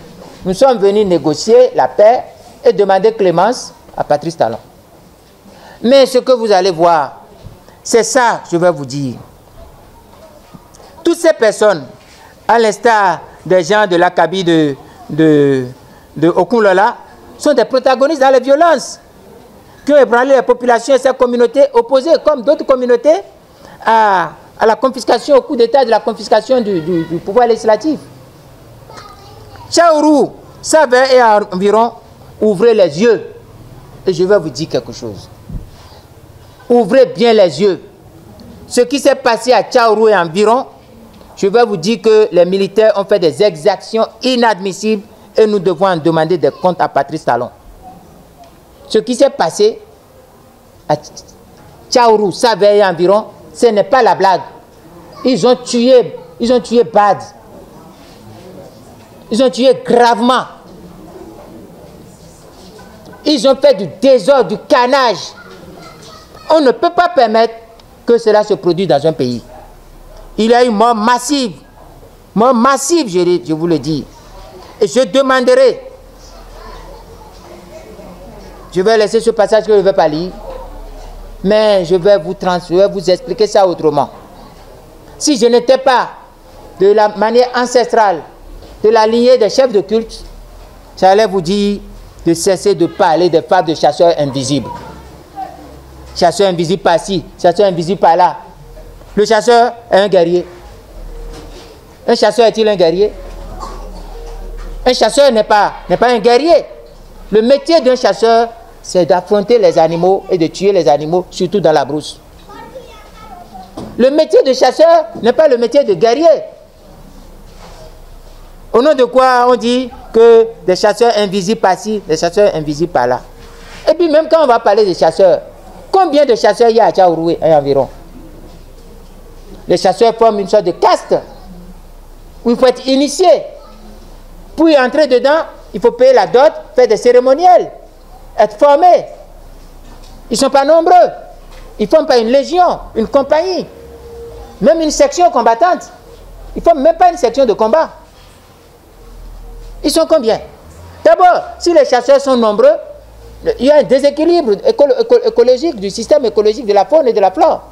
nous sommes venus négocier la paix et demander clémence à Patrice Talon. Mais ce que vous allez voir, c'est ça, je vais vous dire. Toutes ces personnes, à l'instar des gens de l'Akabi de Okunlola, sont des protagonistes dans les violences qui ont ébranlé les populations et ces communautés opposées, comme d'autres communautés, à la confiscation, au coup d'État de la confiscation du pouvoir législatif. Tchaourou, ça avait environ ouvrez les yeux. Et je vais vous dire quelque chose. Ouvrez bien les yeux. Ce qui s'est passé à Tchaourou et environ, je vais vous dire que les militaires ont fait des exactions inadmissibles et nous devons en demander des comptes à Patrice Talon. Ce qui s'est passé à Tchaourou, Savait et environ, ce n'est pas la blague. Ils ont tué Bad. Ils ont tué gravement. Ils ont fait du désordre, du carnage. On ne peut pas permettre que cela se produise dans un pays. Il y a une mort massive, je vous le dis. Et je demanderai, je vais laisser ce passage que je ne vais pas lire, mais je vais vous expliquer ça autrement. Si je n'étais pas de la manière ancestrale, de la lignée des chefs de culte, j'allais vous dire de cesser de parler des femmes de chasseurs invisibles. Chasseur invisible par-ci, chasseur invisible par-là. Le chasseur est un guerrier. Un chasseur est-il un guerrier? Un chasseur n'est pas un guerrier. Le métier d'un chasseur, c'est d'affronter les animaux et de tuer les animaux, surtout dans la brousse. Le métier de chasseur n'est pas le métier de guerrier. Au nom de quoi on dit que des chasseurs invisibles par-ci, des chasseurs invisibles par-là. Et puis même quand on va parler des chasseurs, combien de chasseurs il y a à Tchaourou et environ? Les chasseurs forment une sorte de caste où il faut être initié. Pour y entrer dedans, il faut payer la dot, faire des cérémoniels, être formé. Ils ne sont pas nombreux. Ils ne forment pas une légion, une compagnie, même une section combattante. Ils ne forment même pas une section de combat. Ils sont combien? D'abord, si les chasseurs sont nombreux, il y a un déséquilibre écologique du système écologique de la faune et de la flore.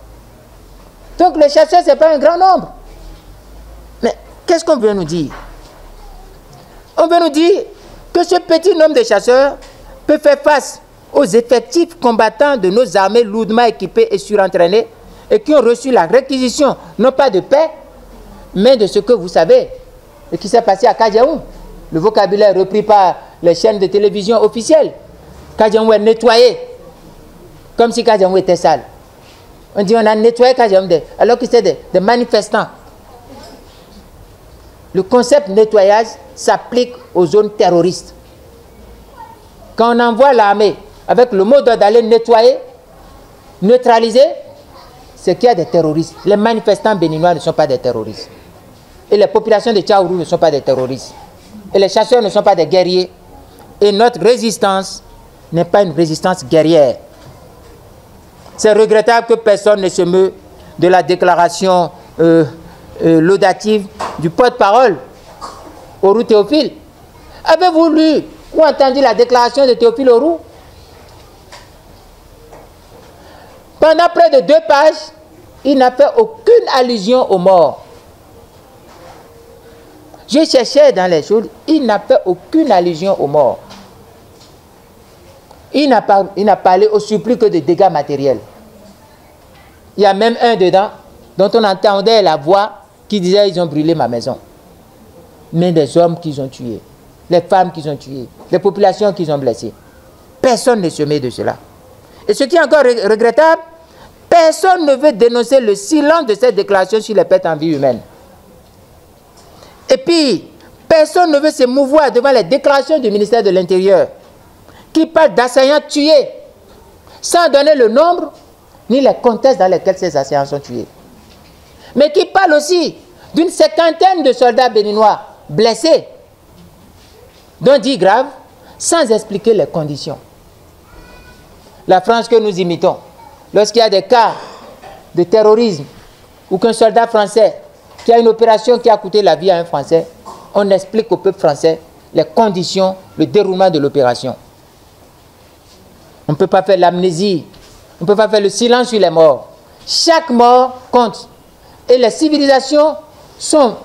Donc les chasseurs, ce n'est pas un grand nombre. Mais qu'est-ce qu'on veut nous dire? On veut nous dire que ce petit nombre de chasseurs peut faire face aux effectifs combattants de nos armées lourdement équipées et surentraînées et qui ont reçu la réquisition, non pas de paix, mais de ce que vous savez, ce qui s'est passé à Kadiaou. Le vocabulaire repris par les chaînes de télévision officielles. Kadiaou est nettoyé, comme si Kadiaou était sale. On dit on a nettoyé Kadiaou alors que c'était des manifestants. Le concept nettoyage s'applique aux zones terroristes. Quand on envoie l'armée avec le mot d'ordre d'aller nettoyer, neutraliser, c'est qu'il y a des terroristes. Les manifestants béninois ne sont pas des terroristes. Et les populations de Tchaourou ne sont pas des terroristes. Et les chasseurs ne sont pas des guerriers. Et notre résistance n'est pas une résistance guerrière. C'est regrettable que personne ne se meut de la déclaration laudative du porte-parole, Orou Théophile. Avez-vous lu ou entendu la déclaration de Théophile Orou? Pendant près de 2 pages, il n'a fait aucune allusion aux morts. Je cherchais dans les choses, il n'a fait aucune allusion aux morts. Il n'a parlé au surplus que de dégâts matériels. Il y a même un dedans dont on entendait la voix qui disait ils ont brûlé ma maison. Mais des hommes qu'ils ont tués, les femmes qu'ils ont tuées, les populations qu'ils ont blessées. Personne ne se met de cela. Et ce qui est encore regrettable, personne ne veut dénoncer le silence de cette déclaration sur les pertes en vie humaine. Et puis, personne ne veut se mouvoir devant les déclarations du ministère de l'Intérieur qui parle d'assaillants tués sans donner le nombre ni les contextes dans lesquels ces assaillants sont tués. Mais qui parle aussi d'une 50aine de soldats béninois blessés, dont 10 graves, sans expliquer les conditions. La France que nous imitons, lorsqu'il y a des cas de terrorisme ou qu'un soldat français qui a une opération qui a coûté la vie à un Français, on explique au peuple français les conditions, le déroulement de l'opération. On ne peut pas faire l'amnésie, on ne peut pas faire le silence sur les morts. Chaque mort compte. Et les civilisations sont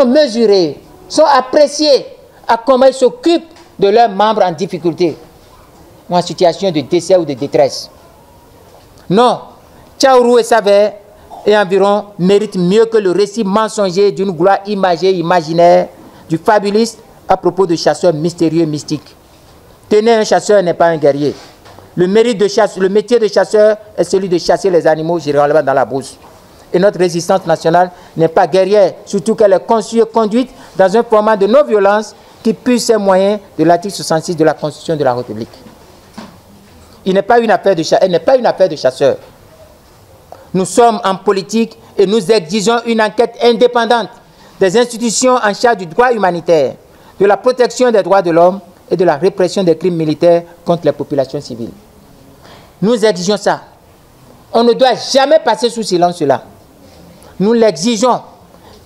mesurées, sont appréciées à comment ils s'occupent de leurs membres en difficulté ou en situation de décès ou de détresse. Non, Tchaourou et Savait et environ méritent mieux que le récit mensonger d'une gloire imagée, imaginaire, du fabuliste à propos de chasseurs mystérieux, mystiques. Tenez, un chasseur n'est pas un guerrier. Le métier de chasseur est celui de chasser les animaux généralement dans la brousse. Et notre résistance nationale n'est pas guerrière, surtout qu'elle est conçue et conduite dans un format de non-violence qui puise ses moyens de l'article 66 de la Constitution de la République. Elle n'est pas une affaire de chasseurs. Nous sommes en politique et nous exigeons une enquête indépendante des institutions en charge du droit humanitaire, de la protection des droits de l'homme et de la répression des crimes militaires contre les populations civiles. Nous exigeons ça. On ne doit jamais passer sous silence cela. Nous l'exigeons.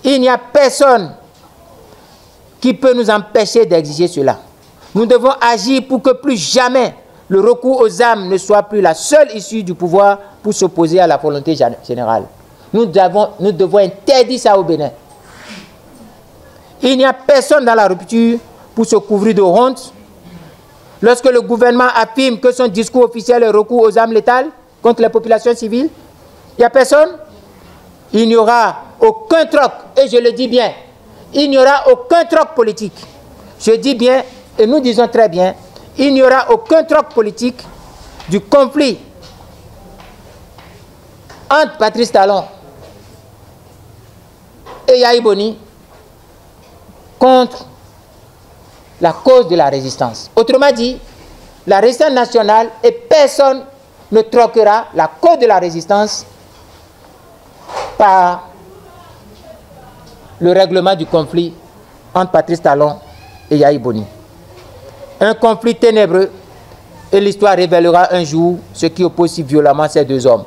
Il n'y a personne qui peut nous empêcher d'exiger cela. Nous devons agir pour que plus jamais le recours aux armes ne soit plus la seule issue du pouvoir pour s'opposer à la volonté générale. Nous devons interdire ça au Bénin. Il n'y a personne dans la rupture pour se couvrir de honte lorsque le gouvernement affirme que son discours officiel est recours aux armes létales contre les populations civiles. Il n'y a personne. Il n'y aura aucun troc, et je le dis bien, il n'y aura aucun troc politique. Je dis bien, et nous disons très bien, il n'y aura aucun troc politique du conflit entre Patrice Talon et Yahi Boni contre la cause de la résistance. Autrement dit, la résistance nationale et personne ne troquera la cause de la résistance par le règlement du conflit entre Patrice Talon et Yahi Boni. Un conflit ténébreux et l'histoire révélera un jour ce qui oppose si violemment ces deux hommes.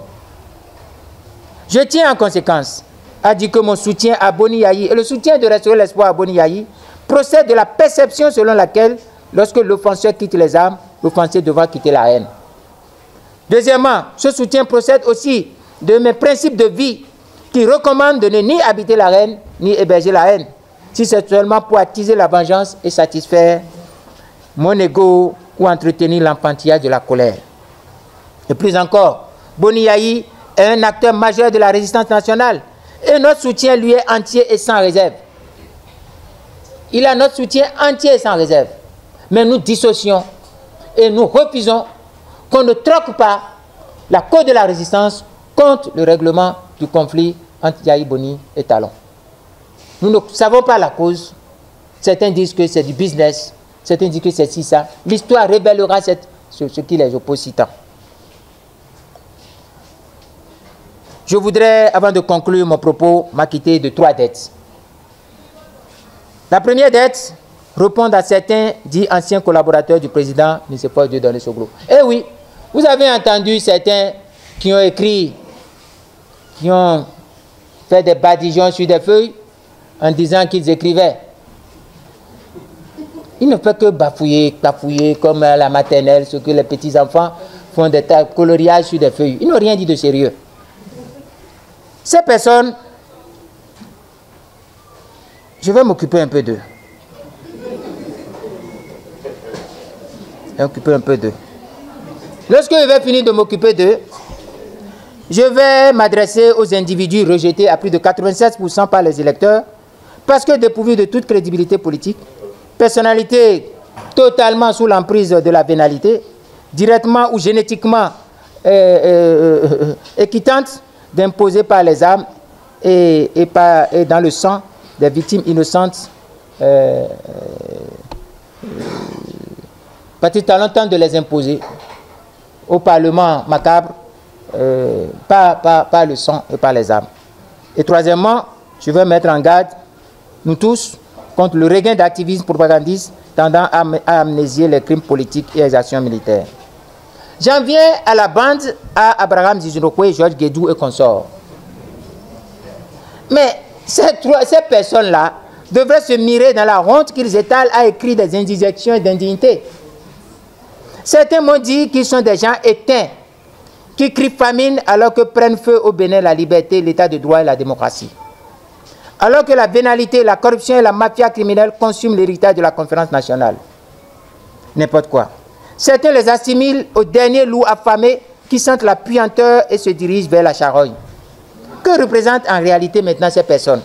Je tiens en conséquence à dire que mon soutien à Boni Yahi et le soutien de Restaurer l'espoir à Boni Yahi procède de la perception selon laquelle lorsque l'offenseur quitte les armes, l'offensé devra quitter la haine. Deuxièmement, ce soutien procède aussi de mes principes de vie qui recommandent de ne ni habiter la haine, ni héberger la haine, si c'est seulement pour attiser la vengeance et satisfaire mon ego ou entretenir l'enfantillage de la colère. Et plus encore, Boni Yahi est un acteur majeur de la résistance nationale et notre soutien lui est entier et sans réserve. Il a notre soutien entier et sans réserve. Mais nous dissocions et nous refusons qu'on ne troque pas la cause de la résistance contre le règlement du conflit entre Yahi Boni et Talon. Nous ne savons pas la cause. Certains disent que c'est du business. Certains disent que c'est ci, ça. L'histoire révélera ce qui les oppose si tant. Je voudrais, avant de conclure mon propos, m'acquitter de 3 dettes. La première dette, répondre à certains dits anciens collaborateurs du président Nicéphore Dieudonné Soglo. Eh oui, vous avez entendu certains qui ont écrit, qui ont fait des badigeons sur des feuilles en disant qu'ils écrivaient. Ils ne font que bafouiller comme à la maternelle, ce que les petits-enfants font des coloriages sur des feuilles. Ils n'ont rien dit de sérieux. Ces personnes, je vais m'occuper un peu d'eux. Lorsque je vais finir de m'occuper d'eux, je vais m'adresser aux individus rejetés à plus de 96% par les électeurs parce que dépourvus de toute crédibilité politique, personnalité totalement sous l'emprise de la vénalité, directement ou génétiquement équitante d'imposer par les armes et dans le sang des victimes innocentes. Patrice Talon tente de les imposer au Parlement macabre par le sang et par les armes. Et troisièmement, je veux mettre en garde, nous tous, contre le regain d'activisme propagandiste tendant à amnésier les crimes politiques et les actions militaires. J'en viens à la bande à Abraham Zizinokwe, Georges Guédou et consorts. Mais ces personnes-là devraient se mirer dans la honte qu'ils étalent à écrire des indignations et d'indignité. Certains m'ont dit qu'ils sont des gens éteints, qui crient famine alors que prennent feu au Bénin la liberté, l'état de droit et la démocratie. Alors que la vénalité, la corruption et la mafia criminelle consument l'héritage de la conférence nationale. N'importe quoi. Certains les assimilent aux derniers loups affamés qui sentent la puanteur et se dirigent vers la charogne. Que représentent en réalité maintenant ces personnes?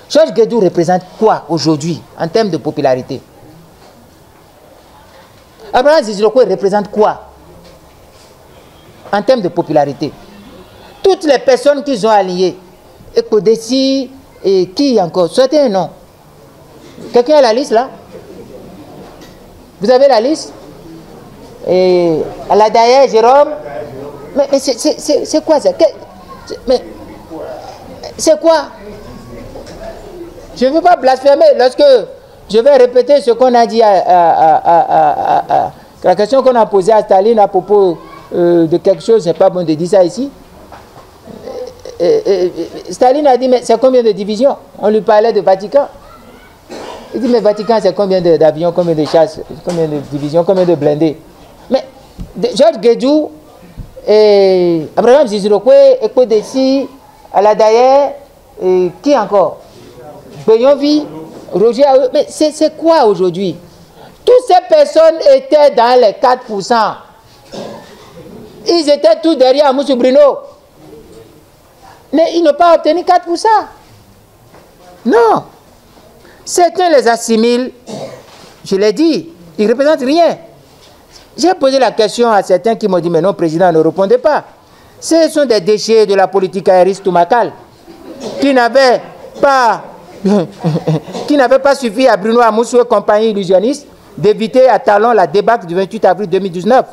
Georges Guédou représente quoi aujourd'hui en termes de popularité? Abraham Ziziloko représente quoi en termes de popularité? Toutes les personnes qu'ils ont alliées, Ekodesi et qui encore? Souhaitez un nom. Quelqu'un a la liste là? Vous avez la liste? Et Aladaye, Jérôme. Mais c'est quoi ça? Mais c'est quoi? Je ne veux pas blasphémer lorsque je vais répéter ce qu'on a dit la question qu'on a posée à Staline à propos de quelque chose. C'est pas bon de dire ça ici. Staline a dit, mais c'est combien de divisions? On lui parlait de Vatican. Il dit, mais Vatican, c'est combien d'avions, combien de chasses, combien de divisions, combien de blindés? Mais Georges Guédou, et Abraham Zizilokwe, Ekodesi, Aladaye, et qui encore? Beyonvi, Roger, mais c'est quoi aujourd'hui? Toutes ces personnes étaient dans les 4%. Ils étaient tous derrière Moussou Bruno. Mais ils n'ont pas obtenu 4%. Non. Certains les assimilent, je l'ai dit, ils ne représentent rien. J'ai posé la question à certains qui m'ont dit, mais non, président, ne répondez pas. Ce sont des déchets de la politique aériste Toumakal qui n'avaient pas suffi à Bruno Amoussou et compagnie illusionniste d'éviter à Talon la débâcle du 28 avril 2019.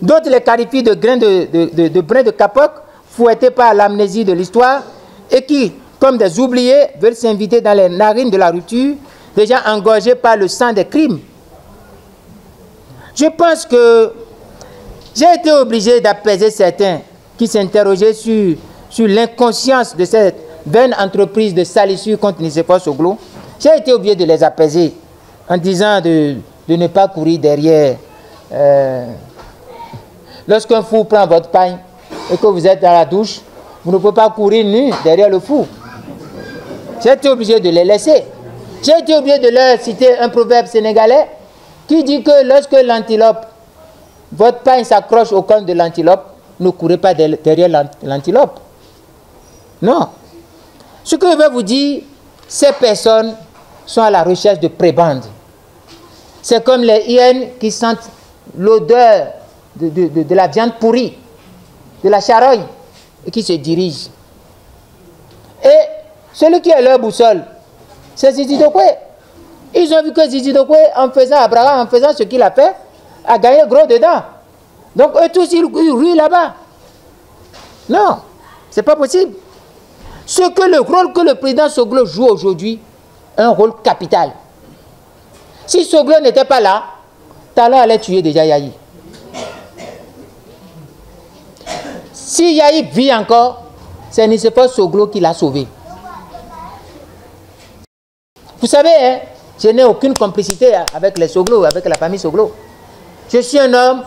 D'autres les qualifient de grains de brin de capote fouettés par l'amnésie de l'histoire et qui, comme des oubliés, veulent s'inviter dans les narines de la rupture, déjà engorgés par le sang des crimes. Je pense que j'ai été obligé d'apaiser certains qui s'interrogeaient sur l'inconscience de cette vaine entreprise de salissure contre Nicéphore Soglo. J'ai été obligé de les apaiser en disant de ne pas courir derrière. Lorsqu'un fou prend votre pagne et que vous êtes dans la douche, vous ne pouvez pas courir nu derrière le fou. J'ai été obligé de les laisser. J'ai été obligé de leur citer un proverbe sénégalais qui dit que lorsque l'antilope, votre pagne s'accroche au corne de l'antilope, ne courez pas derrière l'antilope. Non. Ce que je veux vous dire, ces personnes sont à la recherche de prébendes. C'est comme les hyènes qui sentent l'odeur de la viande pourrie, de la charogne, et qui se dirigent. Et celui qui est leur boussole, c'est Zizilokwe. Ils ont vu que Zizilokwe, en faisant Abraham, en faisant ce qu'il a fait, a gagné gros dedans. Donc eux tous, ils ruent là-bas. Non, c'est pas possible. Le rôle que le président Soglo joue aujourd'hui, un rôle capital. Si Soglo n'était pas là, Talon allait tuer déjà Yahi. Si Yahi vit encore, c'est Nicéphore Soglo qui l'a sauvé. Vous savez, hein, je n'ai aucune complicité avec les Soglo, avec la famille Soglo. Je suis un homme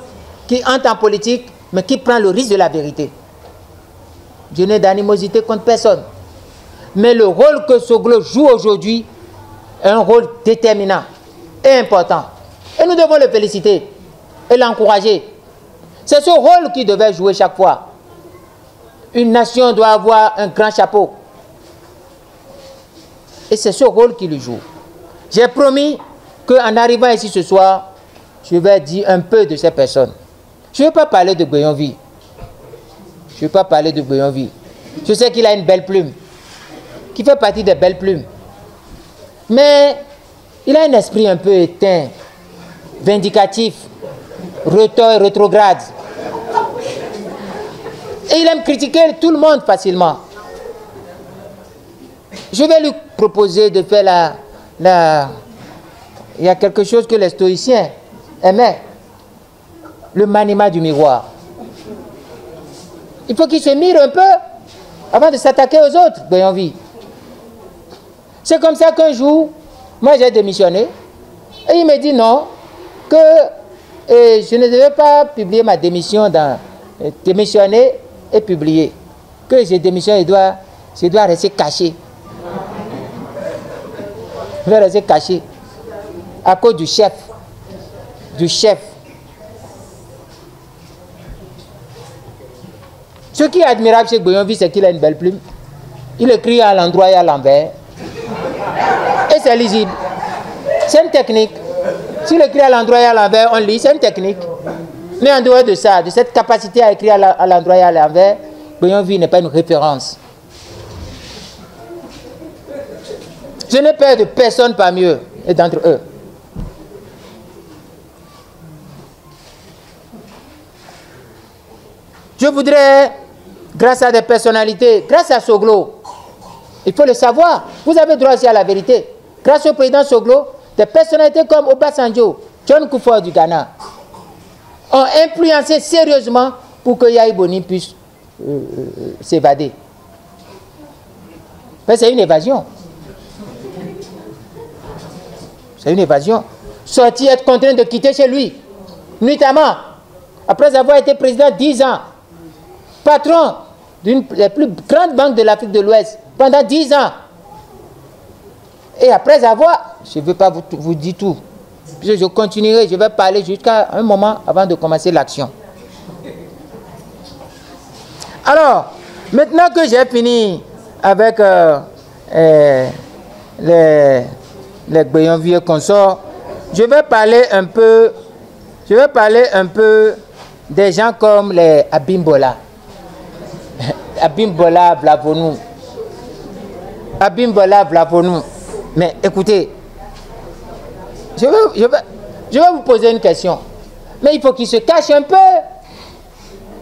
qui entre en politique, mais qui prend le risque de la vérité. Je n'ai d'animosité contre personne. Mais le rôle que Soglo joue aujourd'hui est un rôle déterminant et important. Et nous devons le féliciter et l'encourager. C'est ce rôle qu'il devait jouer chaque fois. Une nation doit avoir un grand chapeau. Et c'est ce rôle qu'il joue. J'ai promis qu'en arrivant ici ce soir, je vais dire un peu de ces personnes. Je ne vais pas parler de Beyonvi. Je ne vais pas parler de Beyonvi. Je sais qu'il a une belle plume, qui fait partie des belles plumes. Mais il a un esprit un peu éteint, vindicatif, retors et rétrograde. Et il aime critiquer tout le monde facilement. Je vais lui proposer de faire il y a quelque chose que les stoïciens aimaient. Le maniement du miroir. Il faut qu'il se mire un peu avant de s'attaquer aux autres, Beyonvi. C'est comme ça qu'un jour, moi j'ai démissionné. Et il me dit non, que je ne devais pas publier ma démission démissionner et publier. Que je démissionne, je dois rester caché. Je dois rester caché. À cause du chef. Du chef. Ce qui est admirable chez Beyonvi, c'est qu'il a une belle plume. Il écrit à l'endroit et à l'envers. Et c'est lisible. C'est une technique. S'il écrit à l'endroit et à l'envers, on lit, c'est une technique. Mais en dehors de ça, de cette capacité à écrire à l'endroit et à l'envers, Boyonville n'est pas une référence. Je n'ai peur de personne parmi eux et d'entre eux. Je voudrais, grâce à des personnalités, grâce à Soglo, il faut le savoir, vous avez droit aussi à la vérité. Grâce au président Soglo, des personnalités comme Obasanjo, John Kufuor du Ghana, ont influencé sérieusement pour que Yahi Boni puisse s'évader. C'est une évasion. C'est une évasion. Sortir, être contraint de quitter chez lui, nuitamment, après avoir été président 10 ans, patron d'une des plus grandes banques de l'Afrique de l'Ouest pendant 10 ans. Et après avoir, je ne veux pas vous dire tout, puisque je continuerai, je vais parler jusqu'à un moment avant de commencer l'action. Alors, maintenant que j'ai fini avec les Boyonville consorts, je vais parler un peu des gens comme les Abimbola. Abimbola Vlavonou. Abimbola Vlavonou. Mais écoutez, je vais vous poser une question. Mais il faut qu'ils se cachent un peu.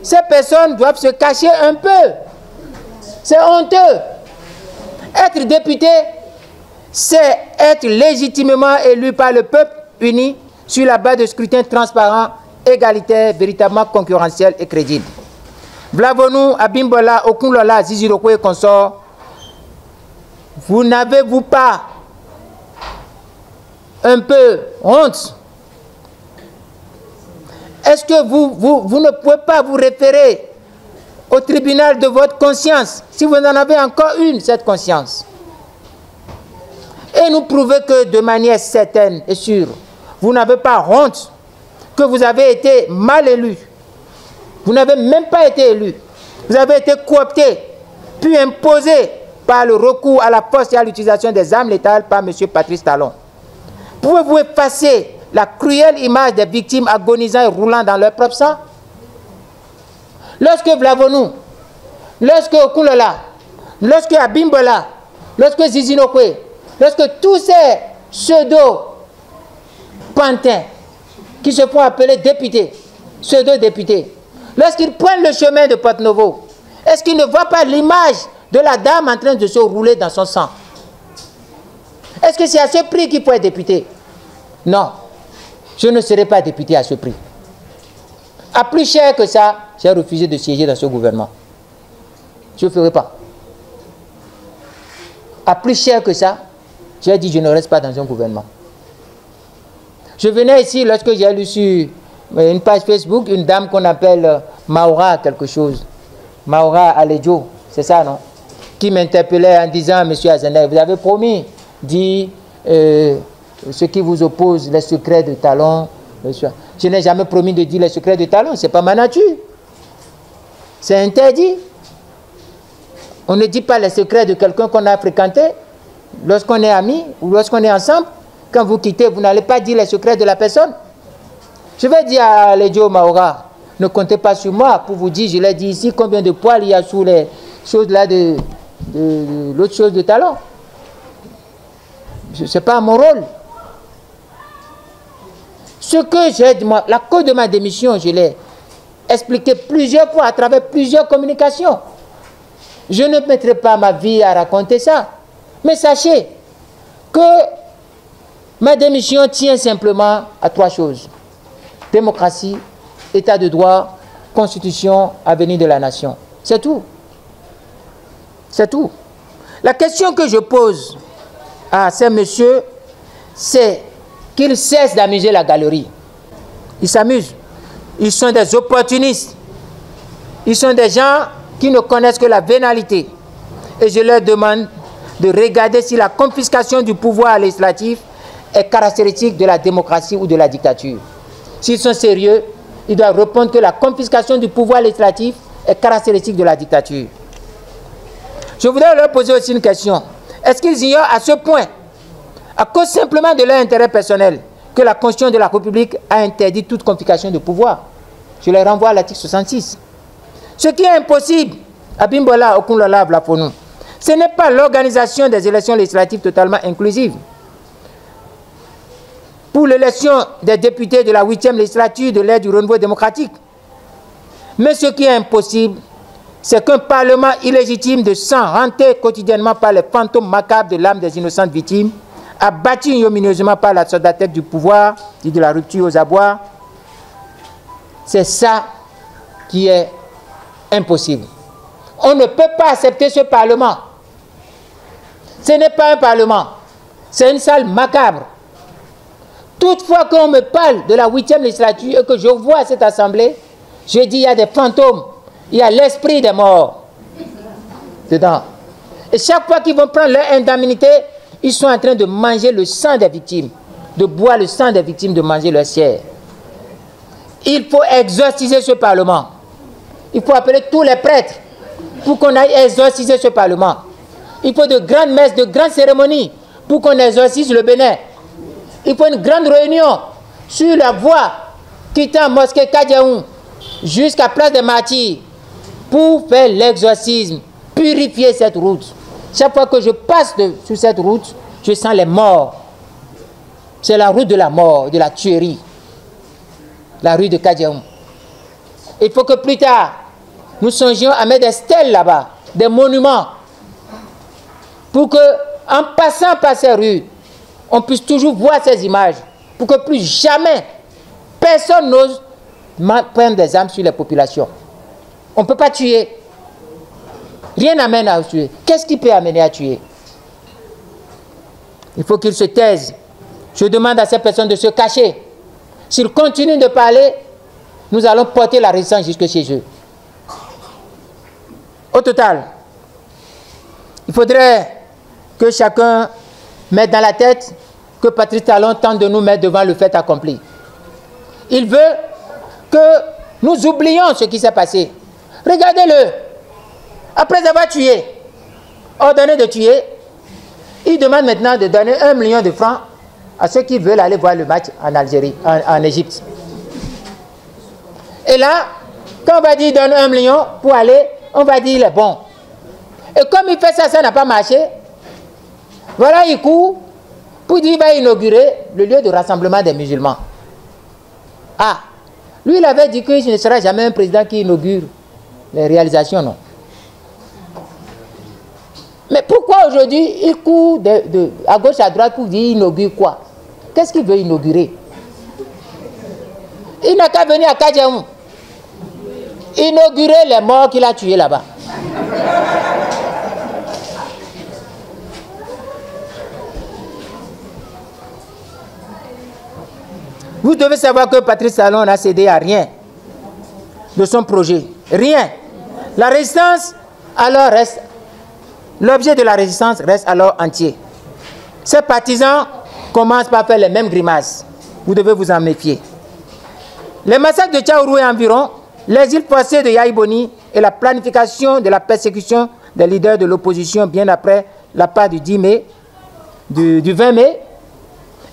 Ces personnes doivent se cacher un peu. C'est honteux. Être député, c'est être légitimement élu par le peuple uni sur la base de scrutin transparent, égalitaire, véritablement concurrentiel et crédible. Vlavonou, Abimbola, Okunlola, Ziziroko et consorts, vous n'avez-vous pas un peu honte? Est-ce que vous ne pouvez pas vous référer au tribunal de votre conscience, si vous en avez encore une, cette conscience, et nous prouver que de manière certaine et sûre, vous n'avez pas honte, que vous avez été mal élu? Vous n'avez même pas été élu. Vous avez été coopté, puis imposé par le recours à la force et à l'utilisation des armes létales par M. Patrice Talon. Pouvez-vous effacer la cruelle image des victimes agonisant et roulant dans leur propre sang? Lorsque Vlavonou, lorsque Okunlola, lorsque Abimbola, lorsque Zizinokwe, lorsque tous ces pseudo-pantins qui se font appeler députés, pseudo-députés, lorsqu'ils prennent le chemin de Porte-Novo, est-ce qu'ils ne voient pas l'image de la dame en train de se rouler dans son sang? Est-ce que c'est à ce prix qu'il faut être député? Non, je ne serai pas député à ce prix. À plus cher que ça, j'ai refusé de siéger dans ce gouvernement. Je ne ferai pas. À plus cher que ça, j'ai dit je ne reste pas dans un gouvernement. Je venais ici lorsque j'ai lu sur une page Facebook une dame qu'on appelle Maura quelque chose. Maura Aledjo, c'est ça, non? Qui m'interpellait en disant, monsieur Azender, vous avez promis, dit ce qui vous oppose, les secrets de Talon. Je n'ai jamais promis de dire les secrets de Talon, ce n'est pas ma nature. C'est interdit. On ne dit pas les secrets de quelqu'un qu'on a fréquenté lorsqu'on est amis ou lorsqu'on est ensemble. Quand vous quittez, vous n'allez pas dire les secrets de la personne. Je vais dire à Aledjo Maura, ne comptez pas sur moi pour vous dire, je l'ai dit ici, combien de poils il y a sous les choses là de l'autre chose de Talon. Ce n'est pas mon rôle. Ce que j'ai dit, la cause de ma démission, je l'ai expliqué plusieurs fois à travers plusieurs communications. Je ne mettrai pas ma vie à raconter ça. Mais sachez que ma démission tient simplement à 3 choses. Démocratie, état de droit, constitution, avenir de la nation. C'est tout. C'est tout. La question que je pose à ces messieurs, c'est qu'ils cessent d'amuser la galerie. Ils s'amusent. Ils sont des opportunistes. Ils sont des gens qui ne connaissent que la vénalité. Et je leur demande de regarder si la confiscation du pouvoir législatif est caractéristique de la démocratie ou de la dictature. S'ils sont sérieux, ils doivent répondre que la confiscation du pouvoir législatif est caractéristique de la dictature. Je voudrais leur poser aussi une question. Est-ce qu'ils ignorent à ce point, à cause simplement de leur intérêt personnel, que la Constitution de la République a interdit toute confiscation de pouvoir. Je les renvoie à l'article 66. Ce qui est impossible, Abimbola Okunlola Vlafonou, ce n'est pas l'organisation des élections législatives totalement inclusives. Pour l'élection des députés de la 8e législature de l'ère du renouveau démocratique. Mais ce qui est impossible, c'est qu'un parlement illégitime de sang hanté quotidiennement par les fantômes macabres de l'âme des innocentes victimes, abattu ignominieusement par la soldatette du pouvoir, dit de la rupture aux abois, c'est ça qui est impossible. On ne peut pas accepter ce parlement. Ce n'est pas un parlement, c'est une salle macabre. Toutefois qu'on me parle de la 8e législature et que je vois cette assemblée, je dis il y a des fantômes, il y a l'esprit des morts dedans. Et chaque fois qu'ils vont prendre leur indemnité, ils sont en train de manger le sang des victimes, de boire le sang des victimes, de manger leur chair. Il faut exorciser ce parlement. Il faut appeler tous les prêtres pour qu'on aille exorciser ce parlement. Il faut de grandes messes, de grandes cérémonies pour qu'on exorcise le Bénin. Il faut une grande réunion sur la voie quittant mosquée Kadiaoum jusqu'à Place des Martyrs pour faire l'exorcisme, purifier cette route. Chaque fois que je passe sur cette route, je sens les morts. C'est la route de la mort, de la tuerie. La rue de Kadiaoum. Il faut que plus tard, nous songions à mettre des stèles là-bas, des monuments, pour que, en passant par ces rues, on puisse toujours voir ces images, pour que plus jamais personne n'ose prendre des armes sur les populations. On ne peut pas tuer. Rien n'amène à tuer. Qu'est-ce qui peut amener à tuer? Il faut qu'ils se taisent. Je demande à ces personnes de se cacher. S'ils continuent de parler, nous allons porter la résistance jusque chez eux. Au total, il faudrait que chacun mette dans la tête que Patrice Talon tente de nous mettre devant le fait accompli. Il veut que nous oublions ce qui s'est passé. Regardez-le. Après avoir tué, ordonné de tuer, il demande maintenant de donner 1 million de francs à ceux qui veulent aller voir le match en Algérie, en Égypte. Et là, quand on va dire donne 1 million pour aller, on va dire il est bon. Et comme il fait ça, ça n'a pas marché. Voilà, il court pour dire qu'il va inaugurer le lieu de rassemblement des musulmans. Ah, lui il avait dit qu'il ne sera jamais un président qui inaugure les réalisations, non. Mais pourquoi aujourd'hui il court à gauche à droite pour dire il inaugure quoi? Qu'est-ce qu'il veut inaugurer? Il n'a qu'à venir à Kadiaoum inaugurer les morts qu'il a tués là-bas. Vous devez savoir que Patrice Talon n'a cédé à rien de son projet. Rien. La résistance, alors reste. L'objet de la résistance reste alors entier. Ces partisans commencent par faire les mêmes grimaces. Vous devez vous en méfier. Les massacres de Tchaourou et environ, les îles forcées de Yaïboni et la planification de la persécution des leaders de l'opposition bien après la part du 10 mai, du 20 mai,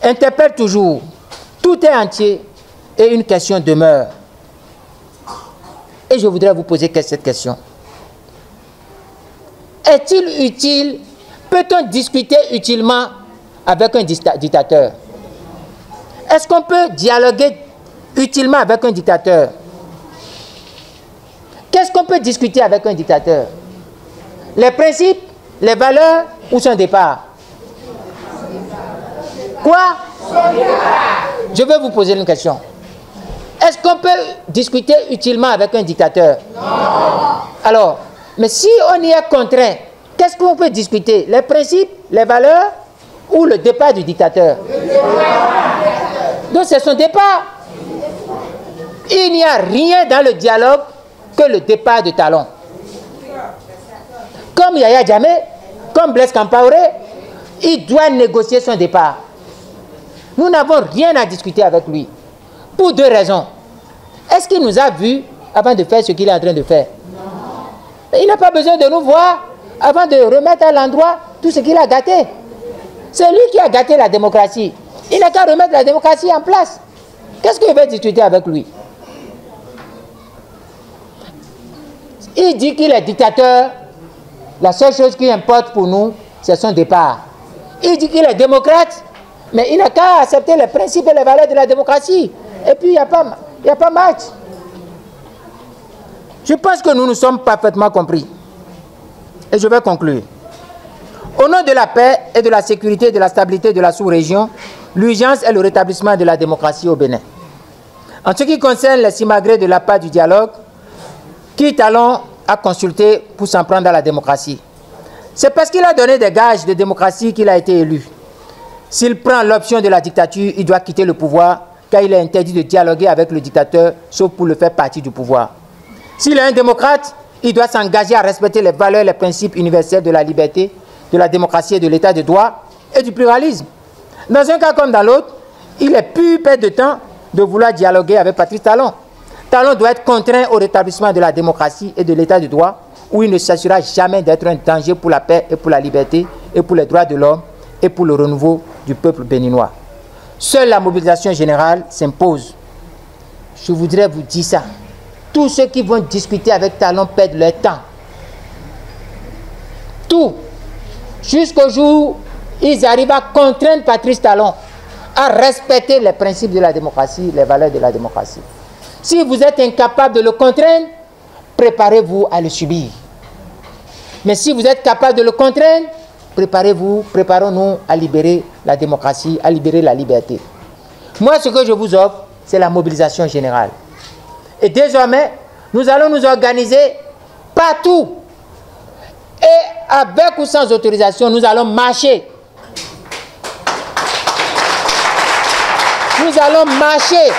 interpellent toujours. Tout est entier et une question demeure. Et je voudrais vous poser cette question. Est-il utile, peut-on discuter utilement avec un dictateur? Est-ce qu'on peut dialoguer utilement avec un dictateur? Qu'est-ce qu'on peut discuter avec un dictateur? Les principes, les valeurs ou son départ? Quoi? Je vais vous poser une question. Est-ce qu'on peut discuter utilement avec un dictateur? Non. Alors, mais si on y est contraint, qu'est-ce qu'on peut discuter? Les principes, les valeurs ou le départ du dictateur? Donc c'est son départ. Il n'y a rien dans le dialogue que le départ de Talon. Comme Yaya Jammeh, comme Blaise Compaoré, il doit négocier son départ. Nous n'avons rien à discuter avec lui. Pour 2 raisons. Est-ce qu'il nous a vus avant de faire ce qu'il est en train de faire? Il n'a pas besoin de nous voir avant de remettre à l'endroit tout ce qu'il a gâté. C'est lui qui a gâté la démocratie. Il n'a qu'à remettre la démocratie en place. Qu'est-ce qu'il veut discuter avec lui? Il dit qu'il est dictateur. La seule chose qui importe pour nous, c'est son départ. Il dit qu'il est démocrate, mais il n'a qu'à accepter les principes et les valeurs de la démocratie. Et puis, il n'y a pas match. Je pense que nous nous sommes parfaitement compris. Et je vais conclure. Au nom de la paix et de la sécurité et de la stabilité de la sous-région, l'urgence est le rétablissement de la démocratie au Bénin. En ce qui concerne les simagrées de la part du dialogue, qui Talon a consulté pour s'en prendre à la démocratie? C'est parce qu'il a donné des gages de démocratie qu'il a été élu. S'il prend l'option de la dictature, il doit quitter le pouvoir, car il est interdit de dialoguer avec le dictateur, sauf pour le faire partie du pouvoir. S'il est un démocrate, il doit s'engager à respecter les valeurs et les principes universels de la liberté, de la démocratie et de l'état de droit et du pluralisme. Dans un cas comme dans l'autre, il est plus perte de temps de vouloir dialoguer avec Patrice Talon. Talon doit être contraint au rétablissement de la démocratie et de l'état de droit, où il ne s'assurera jamais d'être un danger pour la paix et pour la liberté et pour les droits de l'homme et pour le renouveau du peuple béninois. Seule la mobilisation générale s'impose. Je voudrais vous dire ça. Tous ceux qui vont discuter avec Talon perdent leur temps. Tout. Jusqu'au jour où ils arrivent à contraindre Patrice Talon à respecter les principes de la démocratie, les valeurs de la démocratie. Si vous êtes incapable de le contraindre, préparez-vous à le subir. Mais si vous êtes capable de le contraindre, préparons-nous à libérer la démocratie, à libérer la liberté. Moi, ce que je vous offre, c'est la mobilisation générale. Et désormais, nous allons nous organiser partout. Et avec ou sans autorisation, nous allons marcher. Nous allons marcher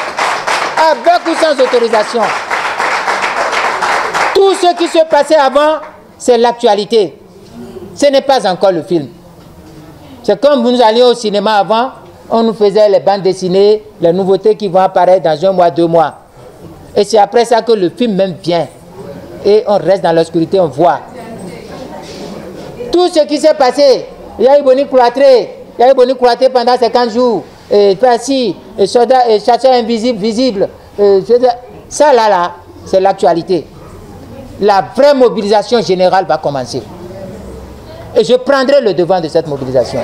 avec ou sans autorisation. Tout ce qui se passait avant, c'est l'actualité. Ce n'est pas encore le film. C'est comme nous allions au cinéma avant, on nous faisait les bandes dessinées, les nouveautés qui vont apparaître dans 1 mois, 2 mois. Et c'est après ça que le film même vient. Et on reste dans l'obscurité, on voit. Tout ce qui s'est passé, il y a eu Boni Kouatré pendant 50 jours, et Percy, et soldat, et chasseur invisible, visible. Ça là, c'est l'actualité. La vraie mobilisation générale va commencer. Et je prendrai le devant de cette mobilisation.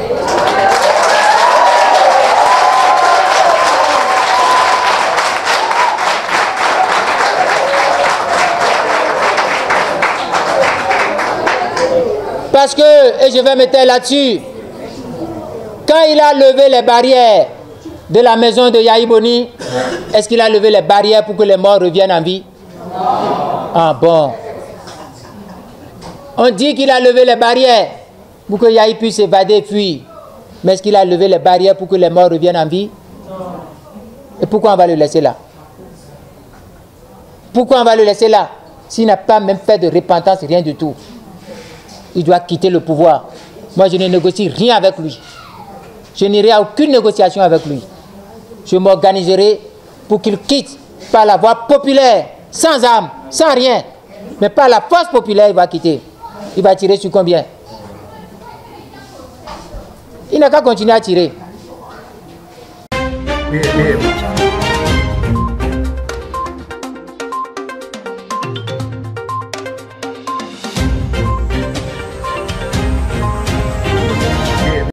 Parce que, et je vais me taire là-dessus, quand il a levé les barrières de la maison de Yahi Boni, est-ce qu'il a levé les barrières pour que les morts reviennent en vie? Non. Ah bon. On dit qu'il a levé les barrières pour que Yahi puisse s'évader et fuir. Mais est-ce qu'il a levé les barrières pour que les morts reviennent en vie? Non. Et pourquoi on va le laisser là? Pourquoi on va le laisser là? S'il n'a pas même fait de repentance, rien du tout. Il doit quitter le pouvoir. Moi, je ne négocie rien avec lui. Je n'irai à aucune négociation avec lui. Je m'organiserai pour qu'il quitte par la voie populaire, sans armes, sans rien. Mais par la force populaire, il va quitter. Il va tirer sur combien? Il n'a qu'à continuer à tirer.